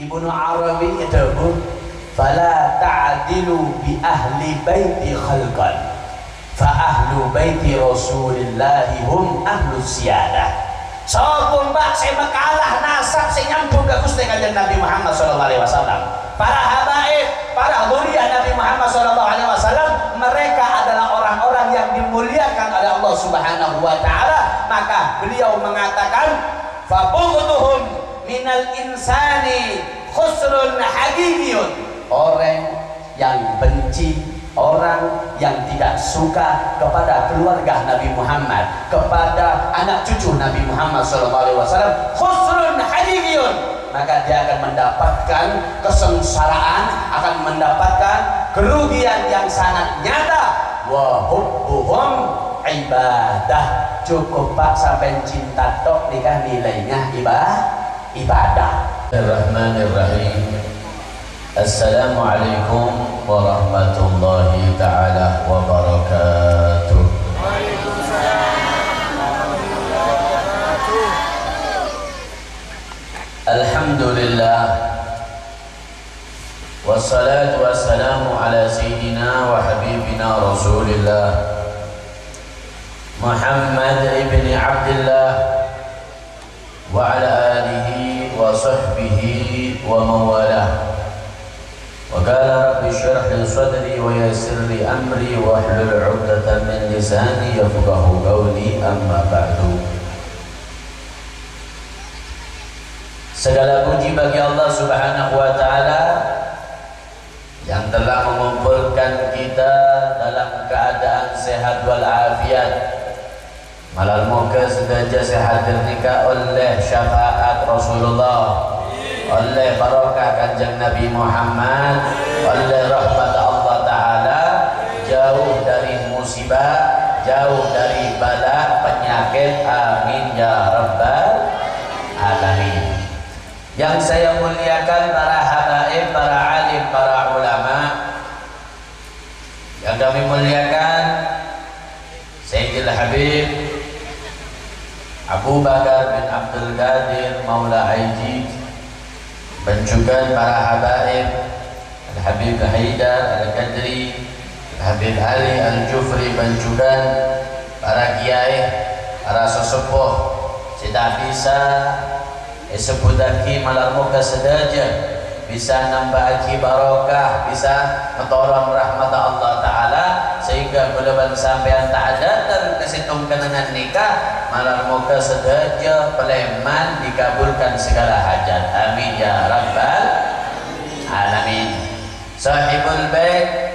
Ibnu Arabi itu fala ta'dilu bi ahli baiti khalqan fa ahlu baiti rasulillahi hum ahlu siyadah. Sopun mbak saya makalah nasab saya nyambung ke Gusti Kanjeng Nabi Muhammad SAW. Para habaib, para dzurriyyah Nabi Muhammad SAW, mereka adalah orang-orang yang dimuliakan oleh Allah Subhanahu wa taala. Maka beliau mengatakan fabughdhuhum minal insani khusrun haqiqiyun. Orang yang benci, orang yang tidak suka kepada keluarga Nabi Muhammad, kepada anak cucu Nabi Muhammad SAW, khusrun haqiqiyun, maka dia akan mendapatkan kesengsaraan, akan mendapatkan kerugian yang sangat nyata. Wa hubbuhum ibadah. Cukup pak sampai cinta tok nikah nilainya ibadah. Bismillahirrahmanirrahim. Assalamualaikum warahmatullahi ta'ala wabarakatuh. Waalaikumsalam warahmatullahi wabarakatuh. Alhamdulillah, wassalatu wassalamu ala sayyidina wa habibina rasulillah Muhammad ibn Abdullah wa ala alihi wa sahbihi wa mawalah. Wa qala rabbi shrah li sadri wa yassir li amri wa hlul 'uqdatam min lisani yafqahu qawli, amma ba'du. Segala puji bagi Allah Subhanahu wa taala yang telah mengumpulkan kita dalam keadaan sehat wal afiat. Malal moga sedaja sehadir nikah oleh syafaat Rasulullah, oleh barakah Kanjeng Nabi Muhammad, oleh rahmat Allah Ta'ala, jauh dari musibah, jauh dari bala penyakit, amin ya rabbal alamin. Yang saya muliakan para habaib, para alim, para ulama, yang kami muliakan Sayyidil Habib Abu Bakar bin Abdul Qadir Maula Aijid, dan juga para habaib Al-Habib Haidar Al-Qadri, Al-Habib Ali Al-Jufri, dan juga para kiai, para sesepuh, tidak bisa disebut lagi malam muka sedaja bisa nambah aki barokah, bisa menolong rahmat Allah Ta'ala, sehingga bulan sampean tak ada dan kesitung kenangan nikah malam muka sedaja peleman dikabulkan segala hajat, amin ya rabbal alamin. Sahibul bait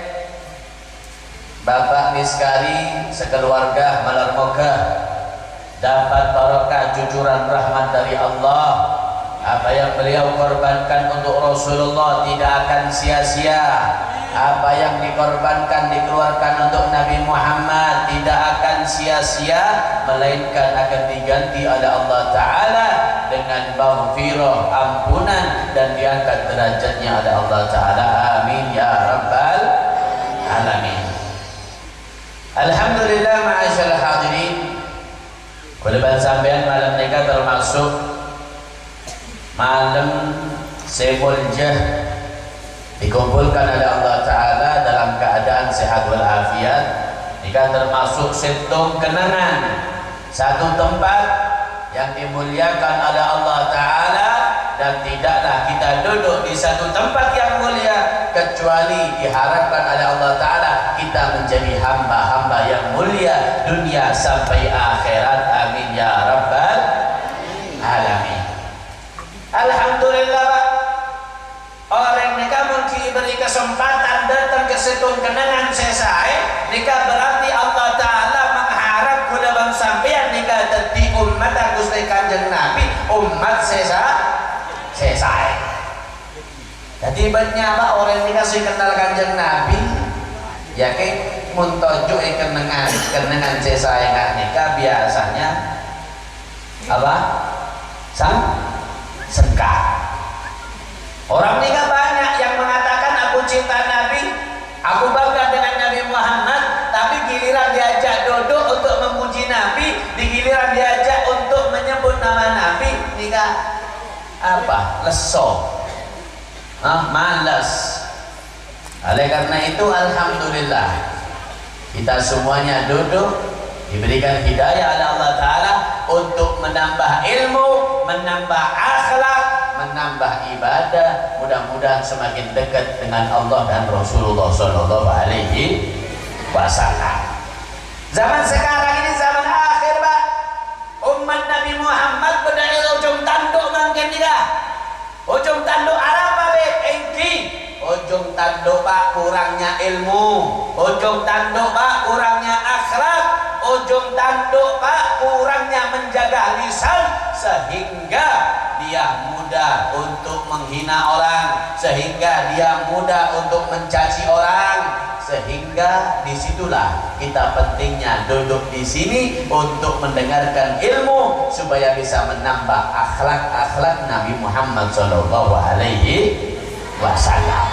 Bapak Miskari sekeluarga malam muka dapat barokah jujuran rahmat dari Allah. Apa yang beliau korbankan untuk Rasulullah tidak akan sia-sia. Apa yang dikorbankan, dikeluarkan untuk Nabi Muhammad tidak akan sia-sia, melainkan akan diganti oleh Allah Ta'ala dengan maghfirah, ampunan, dan diangkat derajatnya oleh Allah Ta'ala, amin ya rabbal alamin. Alhamdulillah, ma'asyarul hadirin, kuliban sampean malam nikah termasuk malam Saiful Jah, dikumpulkan oleh Allah Ta'ala dalam keadaan sehat walafiat. Nikah termasuk situng kenangan, satu tempat yang dimuliakan oleh Allah Ta'ala, dan tidaklah kita duduk di satu tempat yang mulia kecuali diharapkan oleh Allah Ta'ala kita menjadi hamba-hamba yang mulia dunia sampai akhirat, amin ya rabbal alamin. Alhamdulillah Pak, orang nikah mungkin beri kesempatan datang ke situng kenangan selesai nikah, berarti Allah Ta'ala mengharap kuda bang sampean nikah jadi umat Gusti Kanjeng Nabi, umat selesai. Jadi banyak Pak orang nikah sih kenal Kanjeng Nabi ya kayak muntojuk kenangan selesai nggak nikah biasanya apa sengkak. Orang nikah banyak yang mengatakan aku cinta Nabi, aku bangga dengan Nabi Muhammad, tapi giliran diajak duduk untuk memuji Nabi, di giliran diajak untuk menyebut nama Nabi, nikah apa? Leso. Malas. Oleh karena itu alhamdulillah kita semuanya duduk diberikan hidayah oleh Allah Ta'ala untuk menambah ilmu, menambah akhlak, menambah ibadah. Mudah-mudahan semakin dekat dengan Allah dan Rasulullah Sallallahu Alaihi Wasallam. Zaman sekarang ini zaman akhir, Pak. Umat Nabi Muhammad berdaya ujung tanduk mungkin tidak. Ujung tanduk apa, Beb? Engki. Ujung tanduk, Pak, kurangnya ilmu. Ujung tanduk, Pak, kurangnya akhlak. Ujung tanduk, Pak, kurangnya menjaga lisan, sehingga dia mudah untuk menghina orang, sehingga dia mudah untuk mencaci orang. Sehingga disitulah kita pentingnya duduk di sini untuk mendengarkan ilmu supaya bisa menambah akhlak-akhlak Nabi Muhammad Sallallahu Alaihi Wasallam.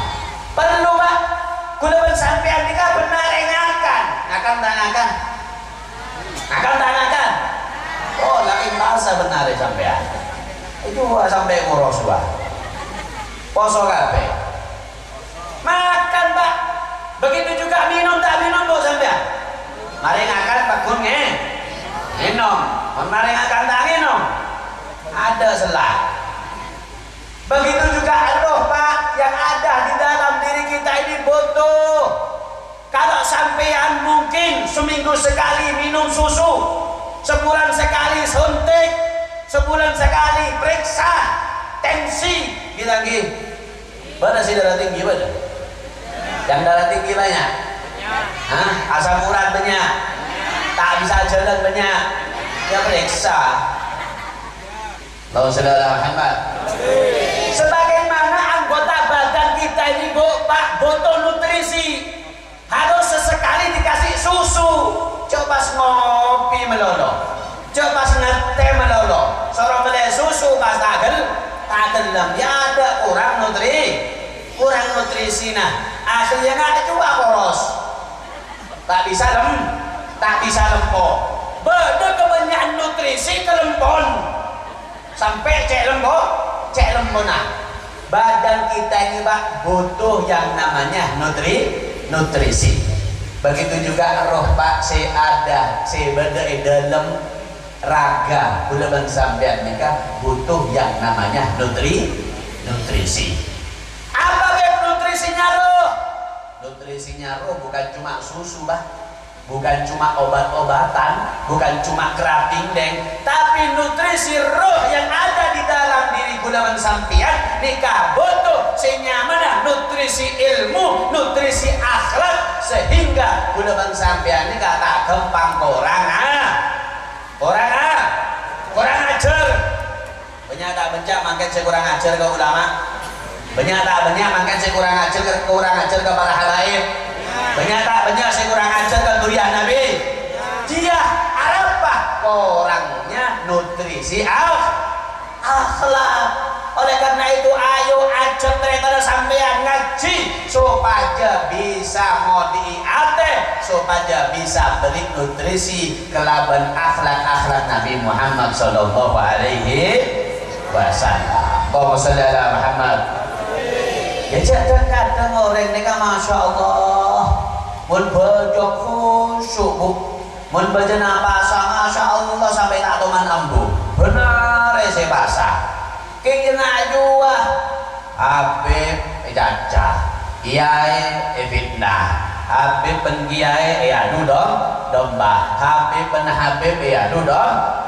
Perlu, Pak, kulawan sampean nikah benar ingatkan, akan tanyakan. Oh, lagi bahasa benar ya sampean. Itu sampai ngurus, Pak. Poso kabeh. Makan, Pak. Begitu juga minum tak minum, Bu sampean. Mari ngakan Pak Gun minum. Mari ngakan tak minum. Ada selah. Begitu juga roh, Pak, yang ada di dalam diri kita ini butuh. Kalau sampean mungkin seminggu sekali minum susu, sebulan sekali suntik, sebulan sekali periksa tensi, kita lagi. Mana sih darah tinggi mana? Yang darah tinggi banyak? Asam urat banyak? Tak bisa jalan banyak? Ya periksa. Lalu saudara Muhammad. Sebagaimana anggota badan kita ini, Bu, Pak, butuh nutrisi. Harus sesekali dikasih susu. Coba ngopi melolo, coba ngeteh melolo, sorong meleh susu pas tagelem. Ya ada kurang nutrisi. Nah, akhirnya nggak coba boros. Tak bisa lempo. Beda kebanyakan nutrisi kelempon. Sampai cek lempo nah. Badan kita ini, Pak, butuh yang namanya nutrisi. Begitu juga roh, Pak, beda dalam raga bulan sampean nikah butuh yang namanya nutrisi. Apa nutrisinya roh? Nutrisinya roh bukan cuma susu, Pak, bukan cuma obat-obatan, bukan cuma kerating deng, tapi nutrisi roh yang ada di dalam diri bulan sampean nikah butuh senyamana nutrisi ilmu, nutrisi akhlak, sehingga bulan sampean nikah tak gampang kurang ajar. Banyak tak bencak makin saya kurang ajar ke ulama. Banyak tak banyak makin saya kurang ajar ke para habaib. Banyak tak banyak saya kurang ajar ke durian Nabi. Dia apa? Kurangnya nutrisi akhlak. Oleh karena itu ayo ajar ternyata sampean ngaji supaya bisa ngodi ate, supaya bisa beri nutrisi kelaban akhlak Nabi Muhammad Sallallahu Alaihi Wasallam. Allahumma sholli ala Muhammad. Ya kadang orang ini kan masya Allah mun baca khusyuk, mun baca nafasa masya Allah sampai tak toman ambu benar saya pasah. Kena jua Habib Caca Kiai fitnah, Habib pengiai adu domba, Habib penhabib adu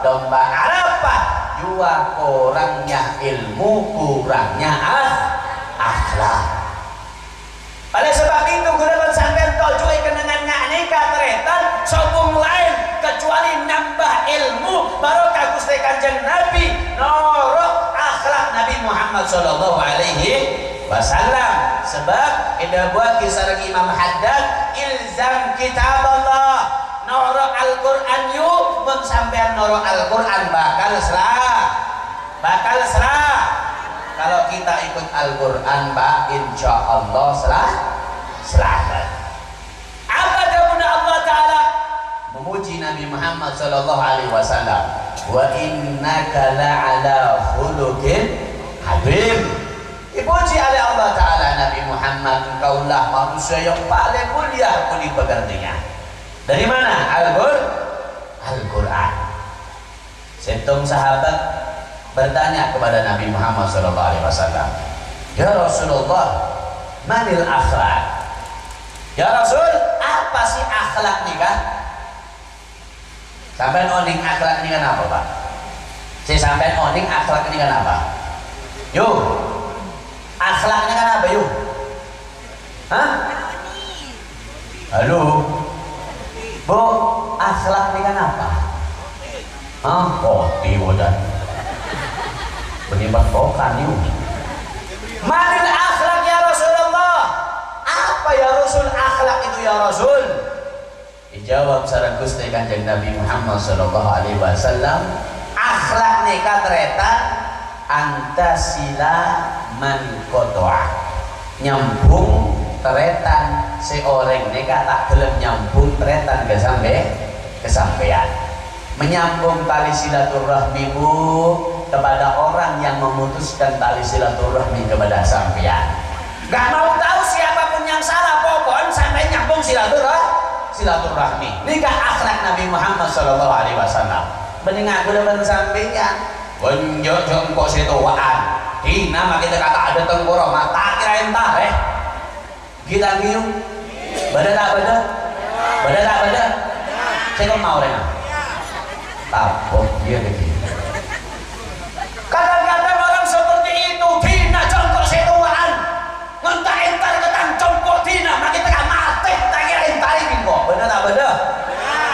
domba. Apa? Jua kurangnya ilmu, kurangnya akhlak. Oleh sebab itu gunakan sampai tojui kenangannya nikah teretan sopung lain kecuali nambah ilmu barokah Gusti Kanjeng Nabi norok akhlak Nabi Muhammad Sallallahu Alaihi Wasallam. Sebab ada buat kisah Imam Haddad ilzam kitab Allah norok Al-Quran yuk mensampean norok Al-Quran bakal serah. Kalau kita ikut Al-Quran, Pak, insya Allah selamat. Apa jawaban Allah Ta'ala? Memuji Nabi Muhammad Sallallahu Alaihi Wasallam. Wa innaka la'ala khuluqin azim. Dipuji oleh Allah Nabi Muhammad, engkaulah manusia yang paling mulia aku dipegantinya. Dari mana? Al-Quran. Setung sahabat bertanya kepada Nabi Muhammad SAW, ya Rasulullah, manil akhlak? Ya Rasul, apa sih akhlak nih kan? Sampai oning akhlak ini kan apa Pak? Sampai oning akhlak ini kan apa? Yuk, akhlak ini kan apa yuk? Hah? Halo, Bu, akhlak ini kan apa? Hah? Kopi udah. Beriman pokan yuk. Manil akhlak ya Rasulullah? Apa ya Rasul akhlak itu ya Rasul? Dijawab secara Gusti Kanjeng Nabi Muhammad sallallahu alaihi wasallam, akhlak nika tretan antasila man qata'a. Nyambung tretan seorang nika tak gelem nyambung tretan kesampean. Menyambung tali silaturahmimu kepada orang yang memutuskan tali silaturahmi kepada sampean. Gak mau tahu siapapun yang salah, pokoknya sampai nyambung silaturahmi. Ini gak akhlak Nabi Muhammad sallallahu alaihi wasallam. Mending aku depan sampean. Bonjok jongkok situaan. Di nama kita kata ada tenggorok mata kira entah kita ngiung. Beda tak beda? Beda tak beda? Saya kok mau rena. Tapok dia begini. Kadang-kadang orang seperti itu dina jongkok situaan. Mentah entar ketang jongkok dina maka kita mati tak kira entar ini kok. Beda tak beda?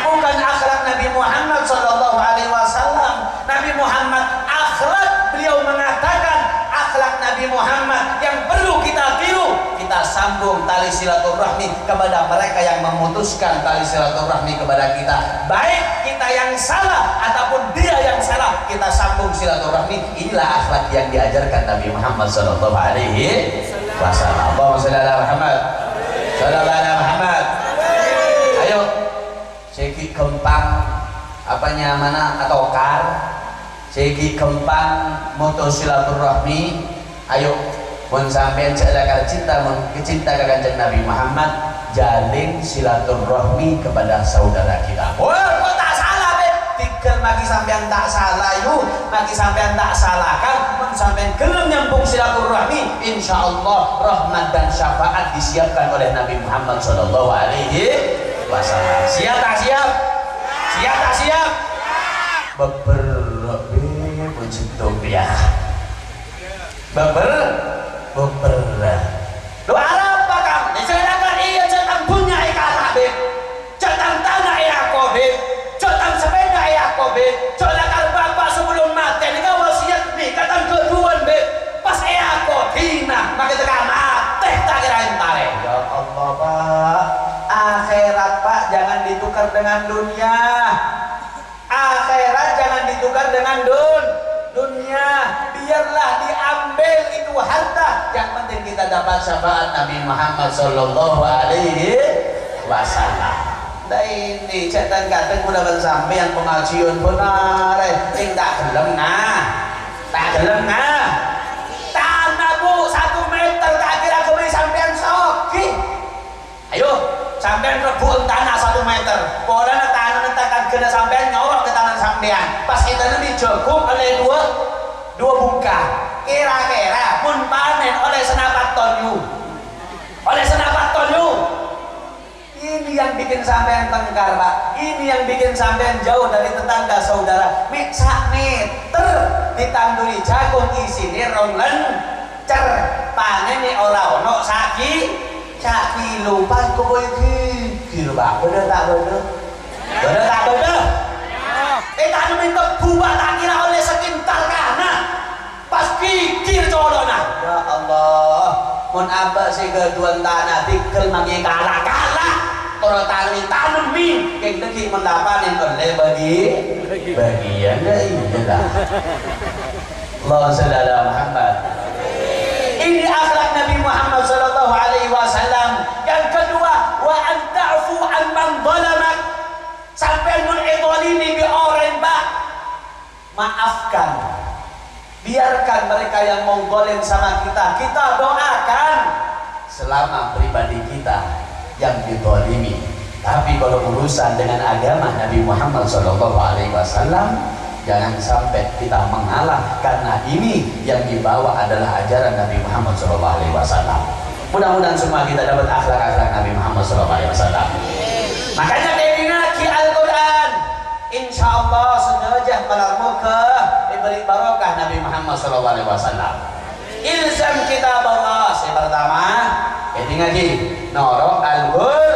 Bukan akhlak Nabi Muhammad sallallahu alaihi wasallam. Nabi Muhammad akhlak, beliau mengatakan akhlak Nabi Muhammad yang perlu kita tiru. Kita sambung tali silaturahmi kepada mereka yang memutuskan tali silaturahmi kepada kita. Baik kita yang salah ataupun dia yang salah, kita sambung silaturahmi. Inilah akhlak yang diajarkan Nabi Muhammad sallallahu alaihi wasallam. Allahumma shalli ala Muhammad. Sallallahu alaihi Muhammad. Ayo segi kempang apanya mana atau kar segi kempang moto silaturahmi. Ayo mun sampean celaka cinta kecinta ke Kanjeng Nabi Muhammad, jalin silaturahmi kepada saudara kita. Wah, kok tak salah be? Tikel maki sampean tak salah yuk, maki sampean tak salah kan? Mun sampean gelem nyambung silaturahmi, insyaallah rahmat dan syafaat disiapkan oleh Nabi Muhammad sallallahu alaihi wasallam. Siap tak siap? Siap tak siap? Beberapa puji ya. Beberapa doa apa kang? Diceritakan iya cetang punya ikan habib, cetang tanah ya kobib, cetang sepeda ya kobib, cetang bapak sebelum mati ini kau wasiat nih katang keduan beb, pas ya kodina maka tekan mati tak kirain tare. Ya Allah Pak, akhirat Pak jangan ditukar dengan dunia, akhirat jangan ditukar dengan dunia, biarlah diambil itu harta, yang penting kita dapat syafaat Nabi Muhammad sallallahu alaihi wasallam. Nah ini cetan kadang mudah sampean pengajian benar tak gelem tak gelem tanah Bu 1 meter tak kira kami sampean soki. Ayo sampean rebuan tanah 1 meter pokoknya tanah netakan kena sampean nyorok ke tangan sampean pas kita nanti cukup oleh dua buka kira-kira pun panen oleh senapan tonyu ini yang bikin sampean tengkar Pak, ini yang bikin sampean jauh dari tetangga saudara. Sak meter ditanduri jagung isine rong lencer panene ora ono sak kilo Pak kok iki Pak bener tak bener tak minta buah tak kira oleh sekintal kana pas pikir colona. Ya Allah mun abak si keduan tanah tikel mangke kalah toro tani tanemi keng teki mendapanin oleh bagian iya lah. Allahumma shalli ala Muhammad. Ini akhlak Nabi Muhammad sallallahu alaihi wasallam. Yang kedua, wa an ta'fu an man zalamak. Sampai mun idolimi bi orang Pak, maafkan, biarkan mereka yang mau zalim sama kita doakan selama pribadi kita yang ditolimi. Tapi kalau urusan dengan agama Nabi Muhammad SAW, jangan sampai kita mengalah, karena ini yang dibawa adalah ajaran Nabi Muhammad SAW. Mudah-mudahan semua kita dapat akhlak-akhlak Nabi Muhammad SAW. Makanya ki Al-Quran, insya Allah sengaja melarmuka diberi barokah Nabi Muhammad SAW. Ilzam kitab Allah. Yang pertama, ini ngaji norok Al-Quran.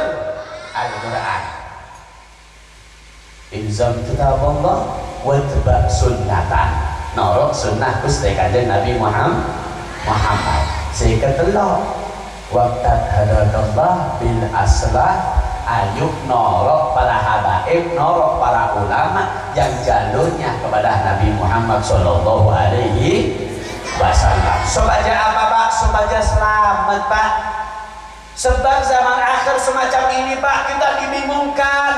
Ilzam kitab Allah watba sunnatan. Norok sunnah Gusti Kanjeng Nabi Muhammad. Seketelok waqtat hadakallah bil aslah, ayuk norok para habaib, norok para ulama yang jalurnya kepada Nabi Muhammad Sallallahu Alaihi Wasallam. Sebagai apa Pak? Sebagai selamat Pak. Sebab zaman akhir semacam ini Pak, kita dibingungkan,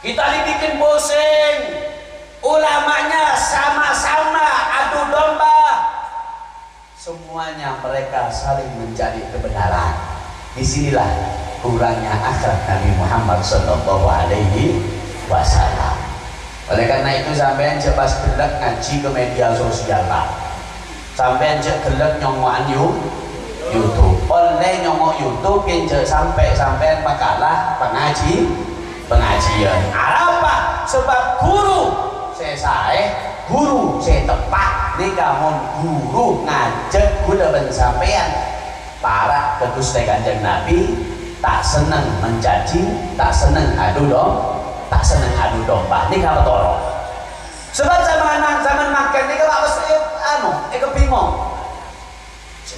kita dibikin pusing. Ulamanya sama-sama adu domba, semuanya mereka saling mencari kebenaran. Disinilah kurangnya akhlak Nabi Muhammad Sallallahu Alaihi Wasallam. Oleh karena itu sampean coba gelek ngaji ke media sosial Pak. Sampean cek gelek nyongokan YouTube. Oleh nyongok YouTube yang sampai makalah pengajian. Apa? Sebab guru guru saya tepat nih, kamu guru ngajak kuda ben sampean para ke Gusti Kanjeng Nabi, tak seneng mencaci, tak seneng adu domba. Ini kalau tolong. Sebab zaman makan ini kalau mesti bingung.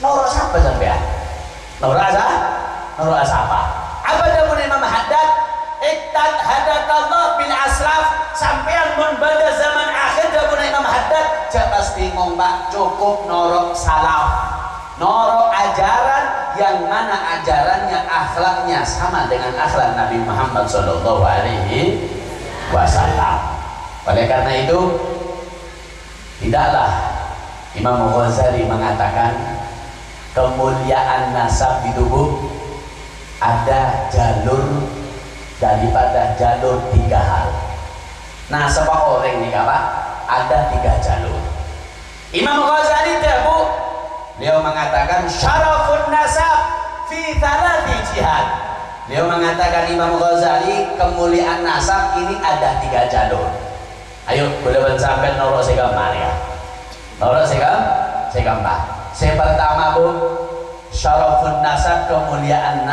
Nora siapa sampean? Nora siapa? Apa jamun Imam Haddad? Ittad hadakallah bil asraf. Sampean mun pada zaman akhir jamun Imam Haddad, jangan bingung Pak, cukup norok salaf. Norok ajaran yang mana ajarannya, akhlaknya sama dengan akhlak Nabi Muhammad Sallallahu Alaihi Wasallam. Oleh karena itu, tidaklah Imam Ghazali mengatakan kemuliaan nasab di tubuh ada jalur daripada jalur 3 hal. Nasab orang nih Pak, ada 3 jalur. Imam Ghazali beliau mengatakan syarafun nasab fi 3 jihad. Beliau mengatakan Imam Ghazali kemuliaan nasab ini ada 3 jalur. Ayo boleh sampai norok segambar ya. Norok segambar. Yang pertama Bu, syarafun nasab, kemuliaan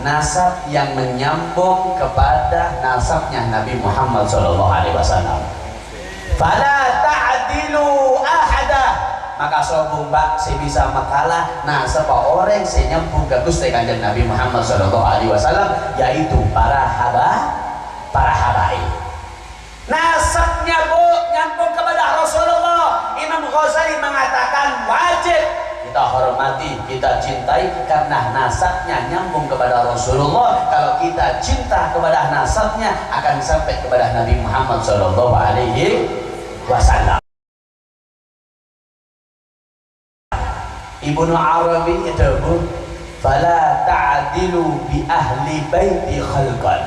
nasab yang menyambung kepada nasabnya Nabi Muhammad SAW. Fala ta'dilu ahada, maka sobung Mbak saya bisa makalah nasab orang saya nyambung ke Gusti Kanjeng Nabi Muhammad SAW, yaitu para habaib. Nasabnya Bu nyambung kepada Rasulullah. Imam Ghazali mengatakan wajib kita hormati, kita cintai karena nasabnya nyambung kepada Rasulullah. Kalau kita cinta kepada nasabnya, akan sampai kepada Nabi Muhammad Sallallahu Alaihi Wasallam. Ibnu Arabi itu fala ta'dilu bi ahli baiti khalqan,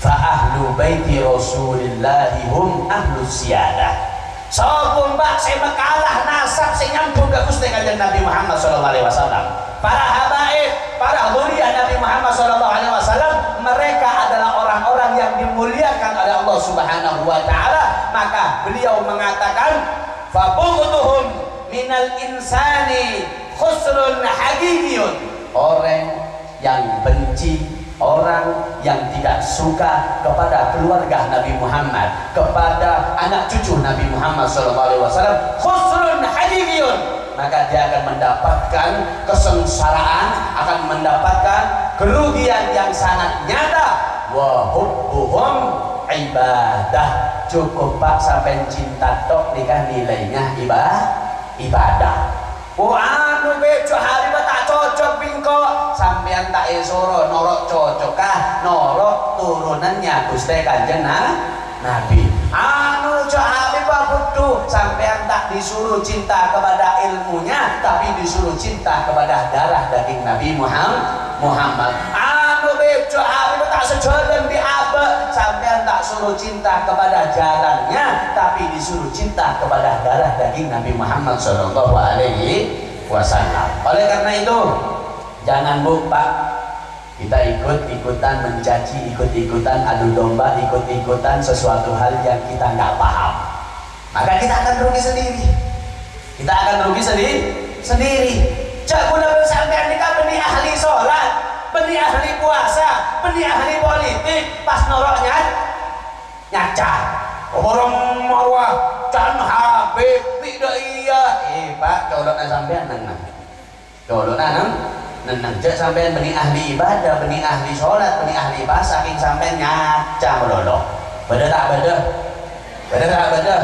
fa ahlu baiti Rasulillahi hum ahlu siyadah. Sopun Mbak saya makalah nasab saya nyambung ke Gusti Kanjeng Nabi Muhammad SAW. Para habaib, para dzurriyyah Nabi Muhammad SAW, mereka adalah orang-orang yang dimuliakan oleh Allah Subhanahu wa taala. Maka beliau mengatakan fabughduhum minal insani khusrun haqiqiyun. Orang yang benci, orang yang tidak suka kepada keluarga Nabi Muhammad, kepada anak cucu Nabi Muhammad SAW, khusrun haqiqiyun, maka dia akan mendapatkan kesengsaraan, akan mendapatkan kerugian yang sangat nyata. Wa hubbuhum ibadah. Cukup Pak sampai cinta tok nikah nilainya ibadah. Anu bejo hari tak cocok bingko sampean tak esoro norok cocok kah norok turunannya Gusti Kanjeng Nabi. Anu jo hari butuh itu sampean tak disuruh cinta kepada ilmunya, tapi disuruh cinta kepada darah daging Nabi Muhammad. Anu bejo hari tak sejalan di abe, sampean tak suruh cinta kepada jalannya, tapi disuruh cinta kepada darah daging Nabi Muhammad Shallallahu Alaihi Wasallam. Oleh karena itu, jangan lupa kita ikut-ikutan mencaci, ikut-ikutan adu domba, ikut-ikutan sesuatu hal yang kita nggak paham. Maka kita akan rugi sendiri. Kita akan rugi sendiri. Cak guna sampean nikah benih ahli sholat, benih ahli puasa, benih ahli politik, pas noroknya nyaca. Orang marwah, can Habib, tidak iya. Pak, coloknya sampean nang. Coloknya nang. Nenang cek sampean benih ahli ibadah, benih ahli sholat, benih ahli bahasa, saking sampean nyaca melolo. Beda tak beda? Beda tak beda?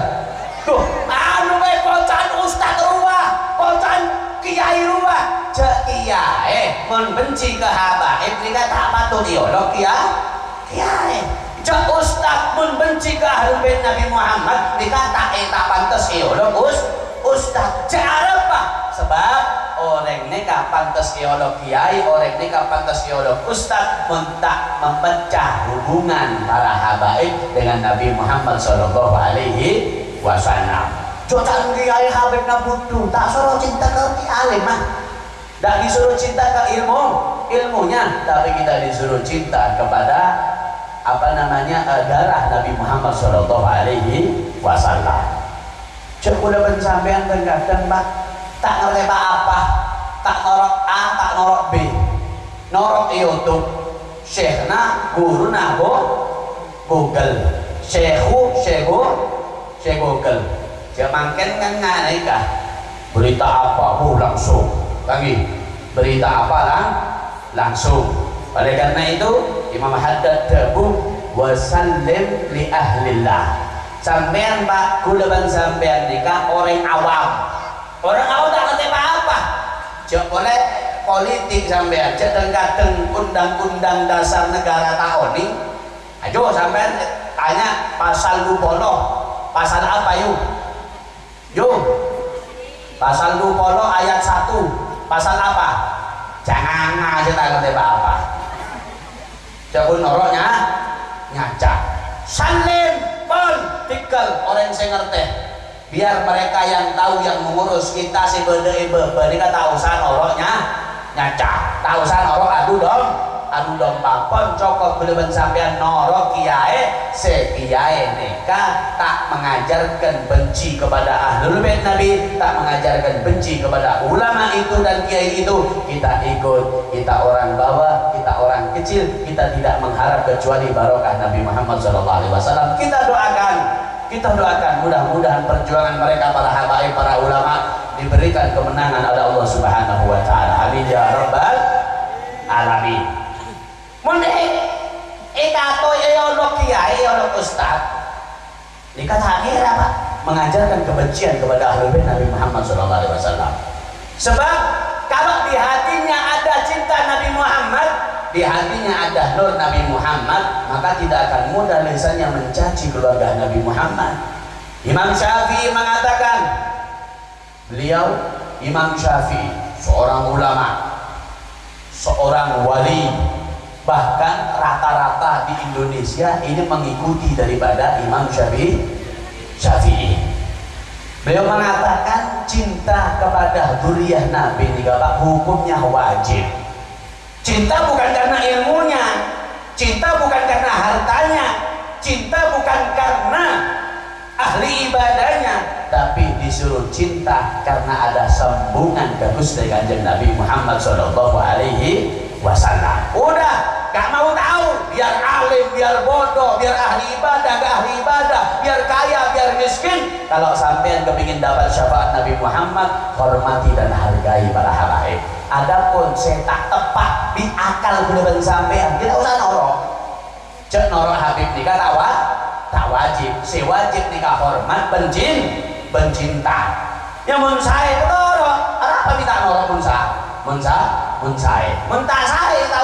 Tuh, anu bae kocan ustaz ruwah, kocan kiai ruwah, cek kiai mun benci ke habaib nika tak patut diolok kiai. Cek ustaz mun benci ke ahli bait Nabi Muhammad nika tak pantes diolok ustaz. Cek apa? Sebab orang ini pantas diolok kiai, orang ini pantas diolok ustaz, mentak memecah hubungan para habaib dengan Nabi Muhammad Shallallahu Alaihi Wasallam. Jodoh kiai habib nabudu, tak suruh cinta ke alim mah, tak disuruh cinta ke ilmunya, tapi kita disuruh cinta kepada darah Nabi Muhammad Shallallahu Alaihi Wasallam. Cek udah pensampean terkadang Pak, tak ngerti apa, tak norok A, tak norok B, norok YouTube, syekhna, guruna, Google, syekh Google. Jamangken kan nganai kah? Berita apa? Langsung. Lagi berita apa langsung. Oleh karena itu Imam Haddad debu wasallim li ahlillah. Sampean Pak, kuleban sampean nikah orang awam. Orang awam tak ngerti apa-apa. Jok boleh politik sampean, kadang-kadang undang-undang dasar negara tahun ini. Ayo sampean tanya pasal 20. Pasal apa yuk? Yuk. Pasal 20 ayat 1. Pasal apa? Jangan aja tak ngerti apa-apa. Jok noroknya nyaca. Salim pun tinggal orang yang ngerti. Biar mereka yang tahu yang mengurus kita si bede-bede mereka tahu san oroknya nyaca, tahu san orok adu domba pon cokok belum sampean norok kiai se kiai neka tak mengajarkan benci kepada ahlul bait Nabi, tak mengajarkan benci kepada ulama itu dan kiai itu. Kita ikut, kita orang bawah, kita orang kecil, kita tidak mengharap kecuali barokah Nabi Muhammad SAW. Kita doakan mudah-mudahan perjuangan mereka para habaib, para ulama diberikan kemenangan oleh Allah Subhanahu wa taala. Amin ya rabbal alamin. Mun ekato ono kiai ono ustaz. Dikata akhir apa? Mengajarkan kebencian kepada ahlul bait Nabi Muhammad sallallahu alaihi wasallam. Sebab kalau di hatinya ada cinta Nabi Muhammad, di hatinya ada nur Nabi Muhammad, maka tidak akan mudah lisannya mencaci keluarga Nabi Muhammad. Imam Syafi'i mengatakan, beliau Imam Syafi'i seorang ulama, seorang wali, bahkan rata-rata di Indonesia ini mengikuti daripada Imam Syafi'i. Beliau mengatakan cinta kepada dzurriyyah Nabi ini hukumnya wajib. Cinta bukan karena ilmunya, cinta bukan karena hartanya, cinta bukan karena ahli ibadahnya, tapi disuruh cinta karena ada sambungan ke Gusti Kanjeng Nabi Muhammad Shallallahu Alaihi Wasallam. Udah, gak mau tahu, biar alim, biar bodoh, biar ahli ibadah, gak ahli ibadah, biar kaya, biar miskin. Kalau sampean kepingin dapat syafaat Nabi Muhammad, hormati dan hargai para habaib. Adapun saya tak tepat di akal bener sampean, kita usah norok. Cek norok Habib nikah tak wajib, si wajib nikah hormat, bencinta. Ya mun saya norok, apa minta norok mun saya? Mentah saya tak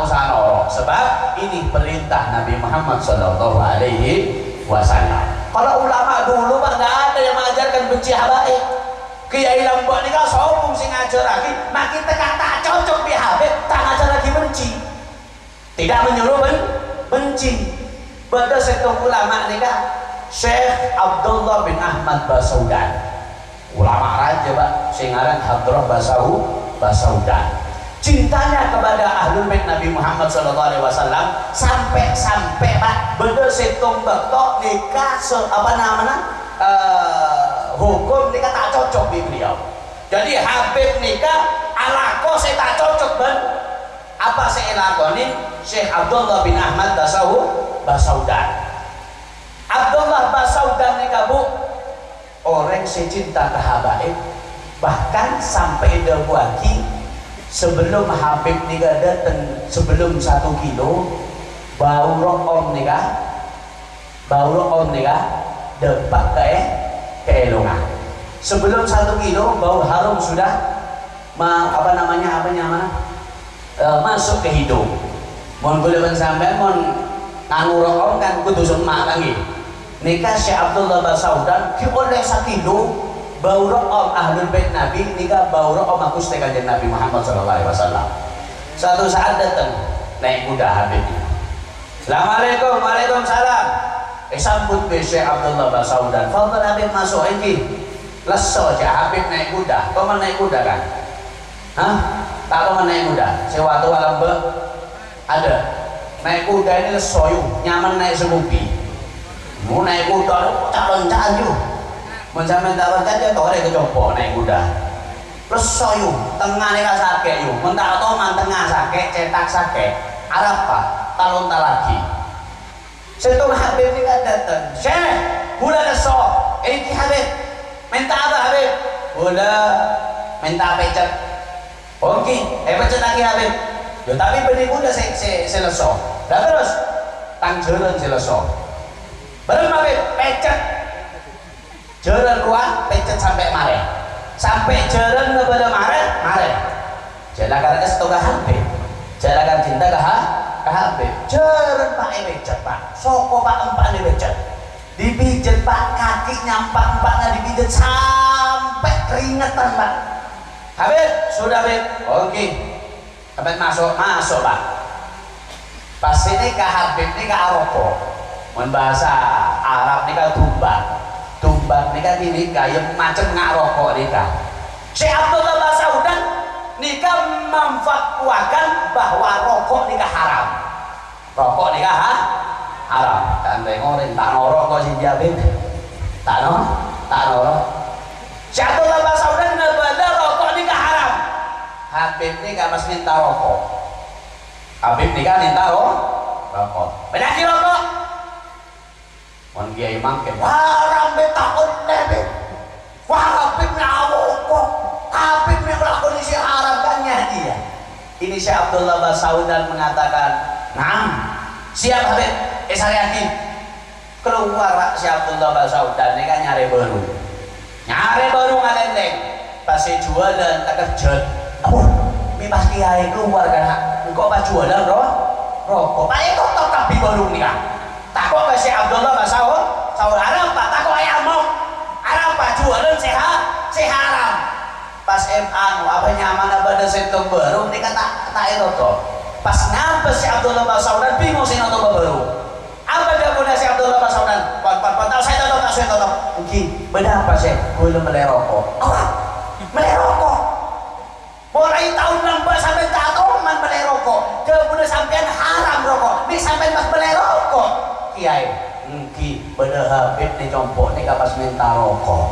usah norok. Sebab ini perintah Nabi Muhammad Sallallahu Alaihi Wasallam. Kalau ulama dulu Pak nggak ada yang mengajarkan benci habaib. Kiai Lombok ini kalau sombong sing ngajar lagi, makin tekan tak cocok bi habib, tak ngajar lagi benci. Tidak menyuruh benci. Betul setung ulama ini kan Syekh Abdullah bin Ahmad Basaudan, ulama raja Pak, singaran Hadrah Basaudan. Cintanya kepada ahlul bait Nabi Muhammad SAW sampai Pak bener setung betok nikah hukum nikah tak cocok di beliau. Jadi Habib nikah alako saya tak cocok ben apa saya lakonin Syekh Abdullah bin Ahmad Basaudan. Abdullah Basaudan nikah bu orang secinta ke habaib, bahkan sampai debuaki sebelum Habib nikah datang sebelum 1 kilo baru om nikah depak ke elongan sebelum 1 kilo bau harum sudah masuk ke hidung. Mohon kuliah sampai mohon nganu om kan kudu semak lagi nikah Syekh Abdullah Basaudan ki oleh 1 kilo bau om ahlul bait Nabi nikah bau om aku kanjeng Nabi Muhammad SAW. Suatu saat datang naik kuda Habibnya. Assalamualaikum, waalaikumsalam. Sambut be Syekh Abdullah Basaudan. Fadhil Habib masuk iki. Leso aja Habib naik kuda. Kau naik kuda kan? Hah? Tak kau naik kuda. Sewa tua lembek ada. Naik kuda ini leso yuk, nyaman naik sebupi. Mau naik kuda calon canju. Mencapai tak berkaca kau ada kecopok naik kuda. Leso yuk, tengah nih sakit yuk. Mentak toman tengah sakit, cetak sakit. Arab Pak, talon tak lagi. Setung Habib ini kan datang. Syekh, bulan leso. Ini Habib. Minta apa Habib? Bulan minta pecet. Oke, pecet lagi Habib. Ya tapi benih kuda seleso. Dan terus tang jalan seleso. Belum Habib, pecet. Jalan ruang, pecet sampai mare. Sampai jalan kepada mare. Jalan karena setuga Habib. Jalan cinta ke Habib. Jalan Pak pecet Pak. Soko Pak empat pecet. Dipijet Pak, kakinya empat-empatnya dipijet sampai keringetan Pak. Habib, sudah Habib. Oke. Habib masuk Pak. Pas ini ke Habib ini ke Aroko. Bahasa Arab ini ke tumbak. Tumbak ini kan ini kayak macam ngaroko ini kan. Syekh Abdullah Basaudan nikah memfatwakan bahwa rokok nikah haram. Rokok nikah haram. Kan dengorin tak norok kok si Habib. Tak norok. Syekh Abdullah Basaudan ngebada rokok nikah haram. Habib nikah mas minta rokok. Habib nikah minta rokok. Benar rokok. Mon kiai mangke. Haram betakun nabi. Wah Habib rokok. Habib melakukan isi haram kan dia. Ini Syekh Abdullah Basaudan mengatakan, "Naam, siap Habib." Saya yakin keluar Pak Syekh Abdullah Basaudan ini kan nyari baru ngalendeng pas jualan tak kerja. Ini pas kiai keluar kan kok pas jualan rokok Pak itu tetap di baru nih kan takut ke Syekh Abdullah Basaudan Arab Pak takut ayam mau Arab Pak jualan sehat haram pas apa nyaman pada setung baru ini kan tak itu toh pas nyampe Syekh Abdullah Basaudan bingung sih nonton baru. Apa dia punya Syekh Abdullah Basaudan? Tahu saya tahu. Mungkin beda apa sih? Boleh melerokok. Melerokok. Mulai tahun 16 sampai tahun melerokok. Kemudian sampai haram rokok. Ini sampai pas melerokok. Kiai, mungkin beda Habib nih compok nih kapas minta rokok.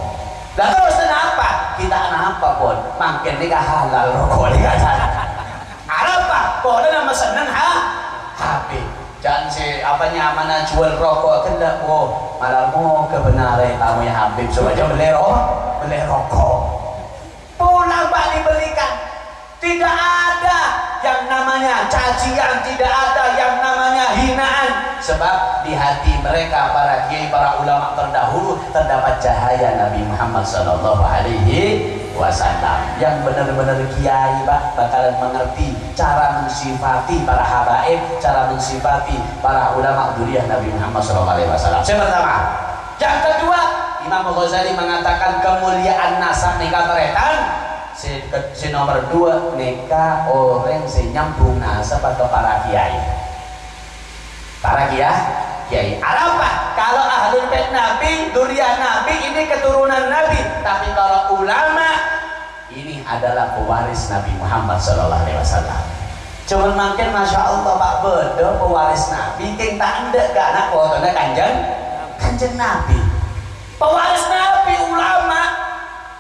Lah terus kenapa? Kita kenapa pun? Makin nih halal rokok nih kan? Apa? Boleh nama seneng Habib. Dan si apa nyaman jual rokok kendak malah mau kebenaran tamu ya Habib supaya beli rokok pulang Pak dibelikan. Tidak ada yang namanya cacian, tidak ada yang namanya hinaan, sebab di hati mereka para kiai para ulama terdahulu terdapat cahaya Nabi Muhammad SAW yang benar-benar kiai Pak bakalan mengerti cara mensifati para habaib, cara mensifati para ulama dzurriyyah Nabi Muhammad SAW. Yang pertama. Yang kedua, Imam Ghazali mengatakan kemuliaan nasab nikah teretan. Si nomor 2 nikah orang si nyambung nasab atau para kiai. Para kiai. Apa? Kalau ahlul bait Nabi, durian Nabi, ini keturunan Nabi. Tapi kalau ulama, ini adalah pewaris Nabi Muhammad SAW. Cuman makin Masya Allah Pak Bedo pewaris Nabi, yang tak ada ke anak fotonya kanjeng Nabi. Pewaris Nabi ulama,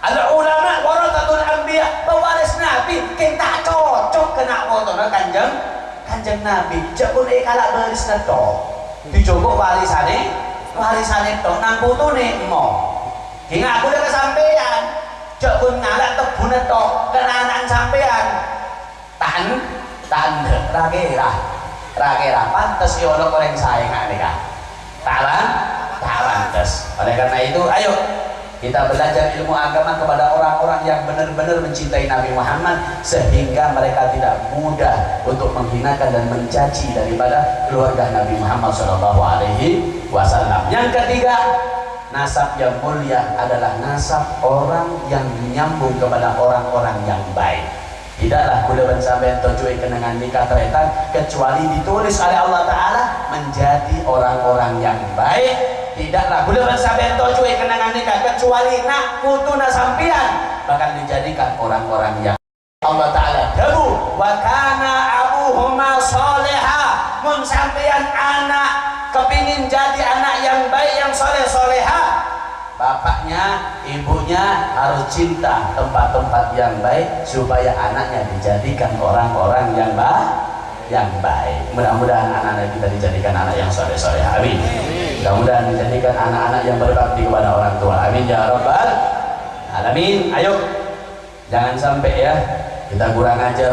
ada ulama warathatul anbiya, pewaris Nabi, yang tak cocok kena fotonya kanjeng Nabi. Jepun kalau baris neto dijogo warisane to nang putune emo. Hingga aku udah kesampean. Jepun ngalak tebun neto kenanan sampean. Tahan rakera pantes ya ono koreng saengan nikah. Tak pantes. Oleh karena itu ayo kita belajar ilmu agama kepada orang-orang yang benar-benar mencintai Nabi Muhammad sehingga mereka tidak mudah untuk menghinakan dan mencaci daripada keluarga Nabi Muhammad SAW. Yang ketiga, nasab yang mulia adalah nasab orang yang menyambung kepada orang-orang yang baik. Tidaklah kudapan sampai tujuan kenangan nikah teretan kecuali ditulis oleh Allah Ta'ala menjadi orang-orang yang baik. Tidaklah kudapan sampai tujuan kenangan nikah kecuali nak putuna sampian bahkan dijadikan orang-orang yang Allah Ta'ala dabu wa kana abuhuma soleha. Mun sampian anak kepingin jadi anak yang baik yang soleh-soleha, bapaknya, ibunya harus cinta tempat-tempat yang baik supaya anaknya dijadikan orang-orang yang baik. Mudah-mudahan anak-anak kita dijadikan anak yang soleh-soleh. Amin. Mudah-mudahan dijadikan anak-anak yang berbakti kepada orang tua. Amin ya rabbal alamin. Ayo, jangan sampai ya kita kurang ajar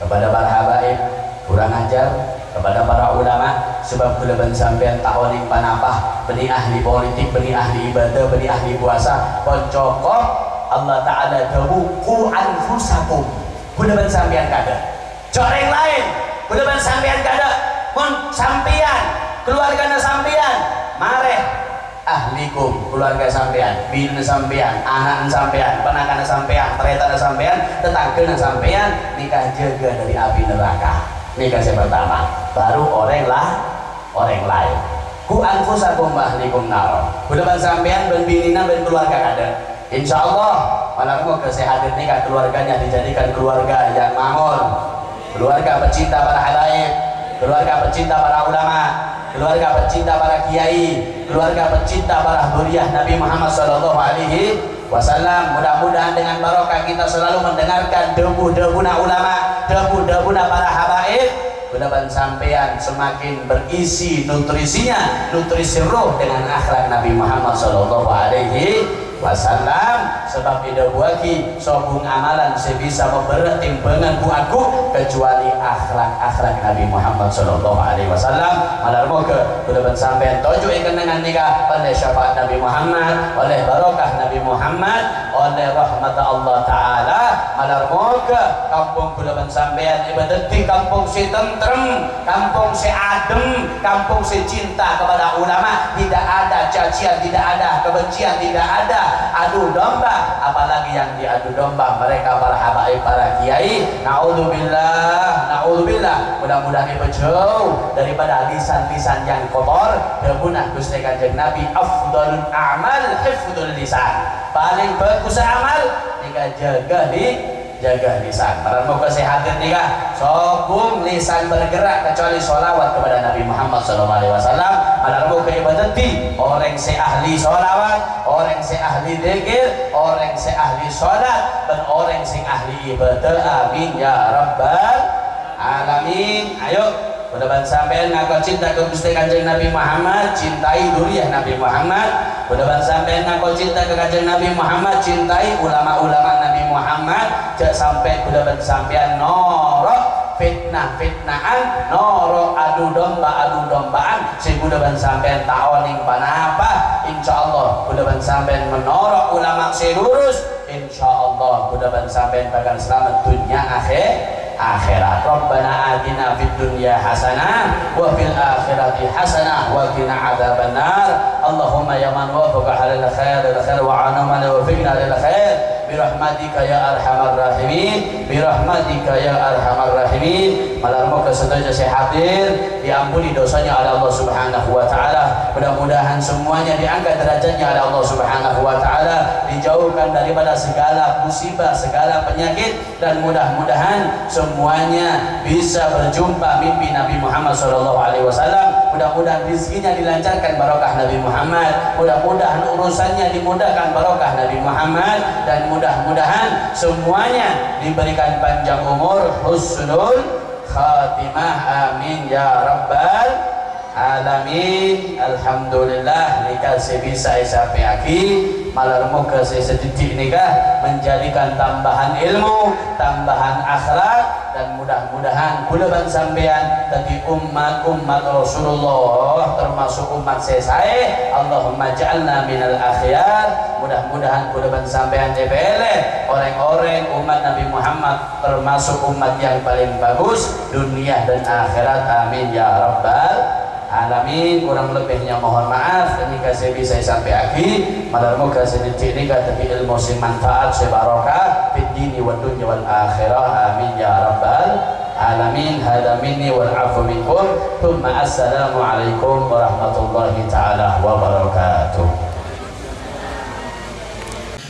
kepada para habaib, kurang ajar kepada para ulama, sebab kudapan sampean taoning panapah benih ahli politik, benih ahli ibadah, benih ahli puasa poncokok Allah Ta'ala dawu ku anfusakum. Kudapan sampean kada coreng lain, kudapan sampean kada mun sampean keluargana sampean mareh ahlikum, keluarga sampean, bini sampean, anak sampean, penakan sampean, tereta sampean, tetangga sampean, nikah jaga dari api neraka. Nikah yang pertama, baru orang lain. Ku anfusakum wa ahlikum nar. Kudapan sampean ben binina ben keluarga kada. Insyaallah malam kesehatan nikah keluarganya dijadikan keluarga yang makmur, keluarga pecinta para habaib, keluarga pecinta para ulama, keluarga pecinta para kiai, keluarga pecinta para dzurriyyah Nabi Muhammad SAW. Mudah-mudahan dengan barokah kita selalu mendengarkan debu-debuna ulama, debu-debuna para habaib, kudapan sampean semakin berisi nutrisinya, nutrisi roh dengan akhlak Nabi Muhammad SAW. Sebab tidak buaki sobung amalan sebisa memberat timbangan ku aku kecuali akhlak Nabi Muhammad SAW. Malar moga kudapan sampean tojo ikan nikah oleh syafaat Nabi Muhammad, oleh barokah Nabi Muhammad, oleh rahmat Allah Ta'ala. Malar moga kampung kudapan sampean ibadat di kampung si tentrem, kampung si adem, kampung si cinta kepada ulama. Tidak ada cacian, tidak ada kebencian, tidak ada adu domba, apalagi yang diadu domba mereka para habaib, para kiai. Naudzubillah. Mudah-mudahan itu jauh daripada lisan-lisan yang kotor. Demunah Gusti Kanjeng Nabi afdhalul a'mal hifdzul lisan. Paling bagus amal jika jaga lisan. Para moga sehat nikah sobung lisan bergerak kecuali sholawat kepada Nabi Muhammad SAW. Para moga ibadati orang se ahli sholawat, orang se ahli dzikir, orang se ahli sholat, dan orang se ahli ibadah. Amin ya rabbal alamin. Ayo mudah-mudahan sampean ngaku cinta ke Gusti Kanjeng Nabi Muhammad, cintai dzurriyyah Nabi Muhammad. Mudah-mudahan sampean ngaku cinta ke Kanjeng Nabi Muhammad, cintai ulama-ulama Nabi Muhammad. Jangan sampai mudah-mudahan sampean norok fitnah-fitnahan, norok adu dombaan. Si mudah-mudahan sampean taoning panapa. Insyaallah mudah-mudahan sampean menorok ulama si lurus. Insyaallah mudah-mudahan sampean bakal selamat dunia akhirat. Rabbana atina fid dunya hasanah wa fil akhirati hasanah wa qina adzabannar. Allahumma ya man wafaqa halal khair wa anama wa fiqna lil khair birahmatika ya arhamar rahimin, birahmatika ya arhamar rahimin. Malam kesetuju saya hadir, diampuni dosanya oleh Allah Subhanahu wa taala. Mudah-mudahan semuanya diangkat derajatnya oleh Allah Subhanahu wa taala, dijauhkan daripada segala musibah, segala penyakit, dan mudah-mudahan semuanya bisa berjumpa mimpi Nabi Muhammad SAW. Mudah-mudahan rizkinya dilancarkan barokah Nabi Muhammad, mudah-mudahan urusannya dimudahkan barokah Nabi Muhammad, dan mudah-mudahan semuanya diberikan panjang umur, husnul khatimah, amin ya rabbal alamin. Alhamdulillah nikah sebisa sampai akhir malam muka sedikit nikah menjadikan tambahan ilmu, tambahan akhlak, dan mudah-mudahan kulaban sampean tadi umat Rasulullah termasuk umat saya. Allahumma ja'alna minal akhyar. Mudah-mudahan kulaban sampean tepele orang-orang umat Nabi Muhammad termasuk umat yang paling bagus dunia dan akhirat, amin ya rabbal alamin. Kurang lebihnya mohon maaf. Ketika saya bisa sampai akhir malam muka sedikit ini tapi ilmu si manfaat si barokah fid dini wad dunya wal akhirah, amin ya rabbal alamin. Hadza minni wal afu minkum. Tsumma assalamu alaikum warahmatullahi taala wabarakatuh.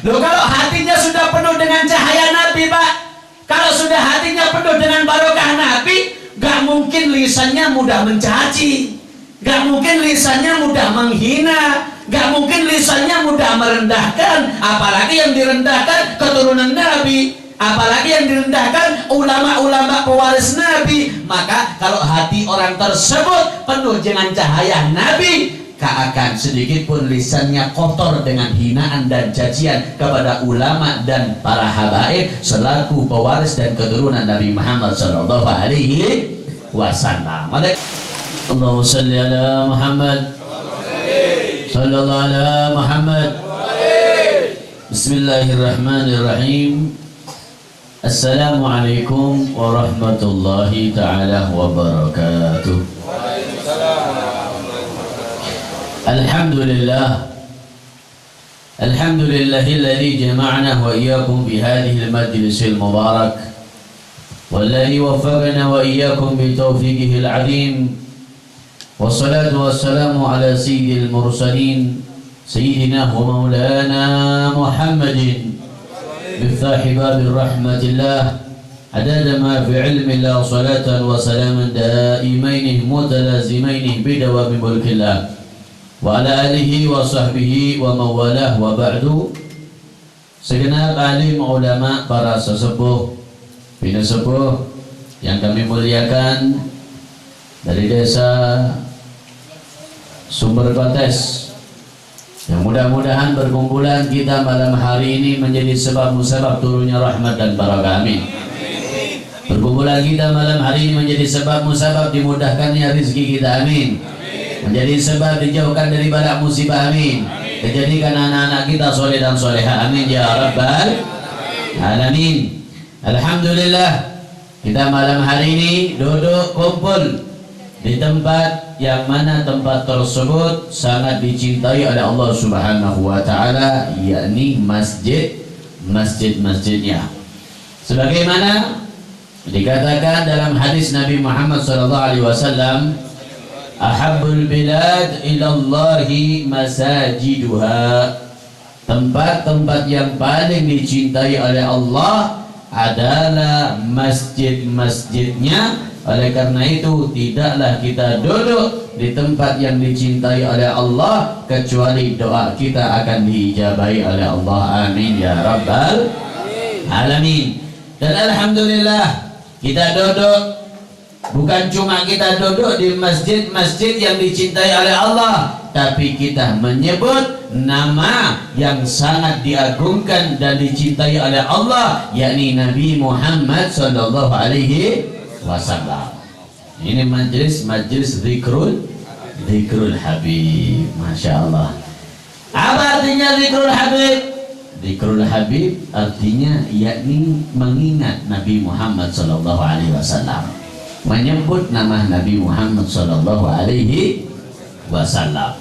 Loh, kalau hatinya sudah penuh dengan cahaya Nabi, Pak, kalau sudah hatinya penuh dengan barokah Nabi, gak mungkin lisannya mudah mencaci, gak mungkin lisannya mudah menghina, gak mungkin lisannya mudah merendahkan. Apalagi yang direndahkan keturunan Nabi, apalagi yang direndahkan ulama-ulama pewaris Nabi. Maka kalau hati orang tersebut penuh dengan cahaya Nabi, tak akan sedikit pun lisannya kotor dengan hinaan dan cacian kepada ulama dan para habaib selaku pewaris dan keturunan Nabi Muhammad sallallahu alaihi wasallam. Allahumma shalli ala Muhammad sallallahu ala Muhammad. Bismillahirrahmanirrahim. Assalamualaikum warahmatullahi taala wabarakatuh. Alhamdulillah, alhamdulillahilladzi jama'ana wa iyyakum bi hadhihi al-majlisil mubarak walladzi waffaqana wa iyyakum bi tawfiqihi al-'azim. Wassalatu wassalamu ala sayyidil mursalin sayyidina wa maulana Muhammadin miftahi babir rahmatillah adada ma fi ilmi Allah salatan wa salaman daimaini mutalazimaini bidawami mulkillah wa ala alihi wa sahbihi wa mawalah wa ba'du. Segenap alim ulama, para sesepuh, pinasepuh yang kami muliakan dari desa Sumber Bates, yang mudah-mudahan perkumpulan kita malam hari ini menjadi sebab musabab turunnya rahmat dan barakah, amin. Perkumpulan kita malam hari ini menjadi sebab musabab dimudahkannya rezeki kita, amin. Menjadi sebab dijauhkan dari balak musibah, amin. Dijadikan anak-anak kita soleh dan soleha, amin ya rabbal alamin. Alhamdulillah, kita malam hari ini duduk kumpul di tempat yang mana tempat tersebut sangat dicintai oleh Allah Subhanahu wa taala, yakni masjidnya. Sebagaimana dikatakan dalam hadis Nabi Muhammad SAW, ahabbul bilad ilallahi masajiduha. Tempat-tempat yang paling dicintai oleh Allah adalah masjid-masjidnya. Oleh karena itu tidaklah kita duduk di tempat yang dicintai oleh Allah kecuali doa kita akan diijabahi oleh Allah, amin ya rabbal alamin. Dan alhamdulillah kita duduk, bukan cuma kita duduk di masjid-masjid yang dicintai oleh Allah, tapi kita menyebut nama yang sangat diagungkan dan dicintai oleh Allah, yakni Nabi Muhammad sallallahu alaihi wasallam. Ini majlis zikrul Habib. Masya Allah. Apa artinya zikrul Habib? Dzikrul Habib artinya yakni mengingat Nabi Muhammad sallallahu alaihi wasallam, menyebut nama Nabi Muhammad sallallahu alaihi wasallam.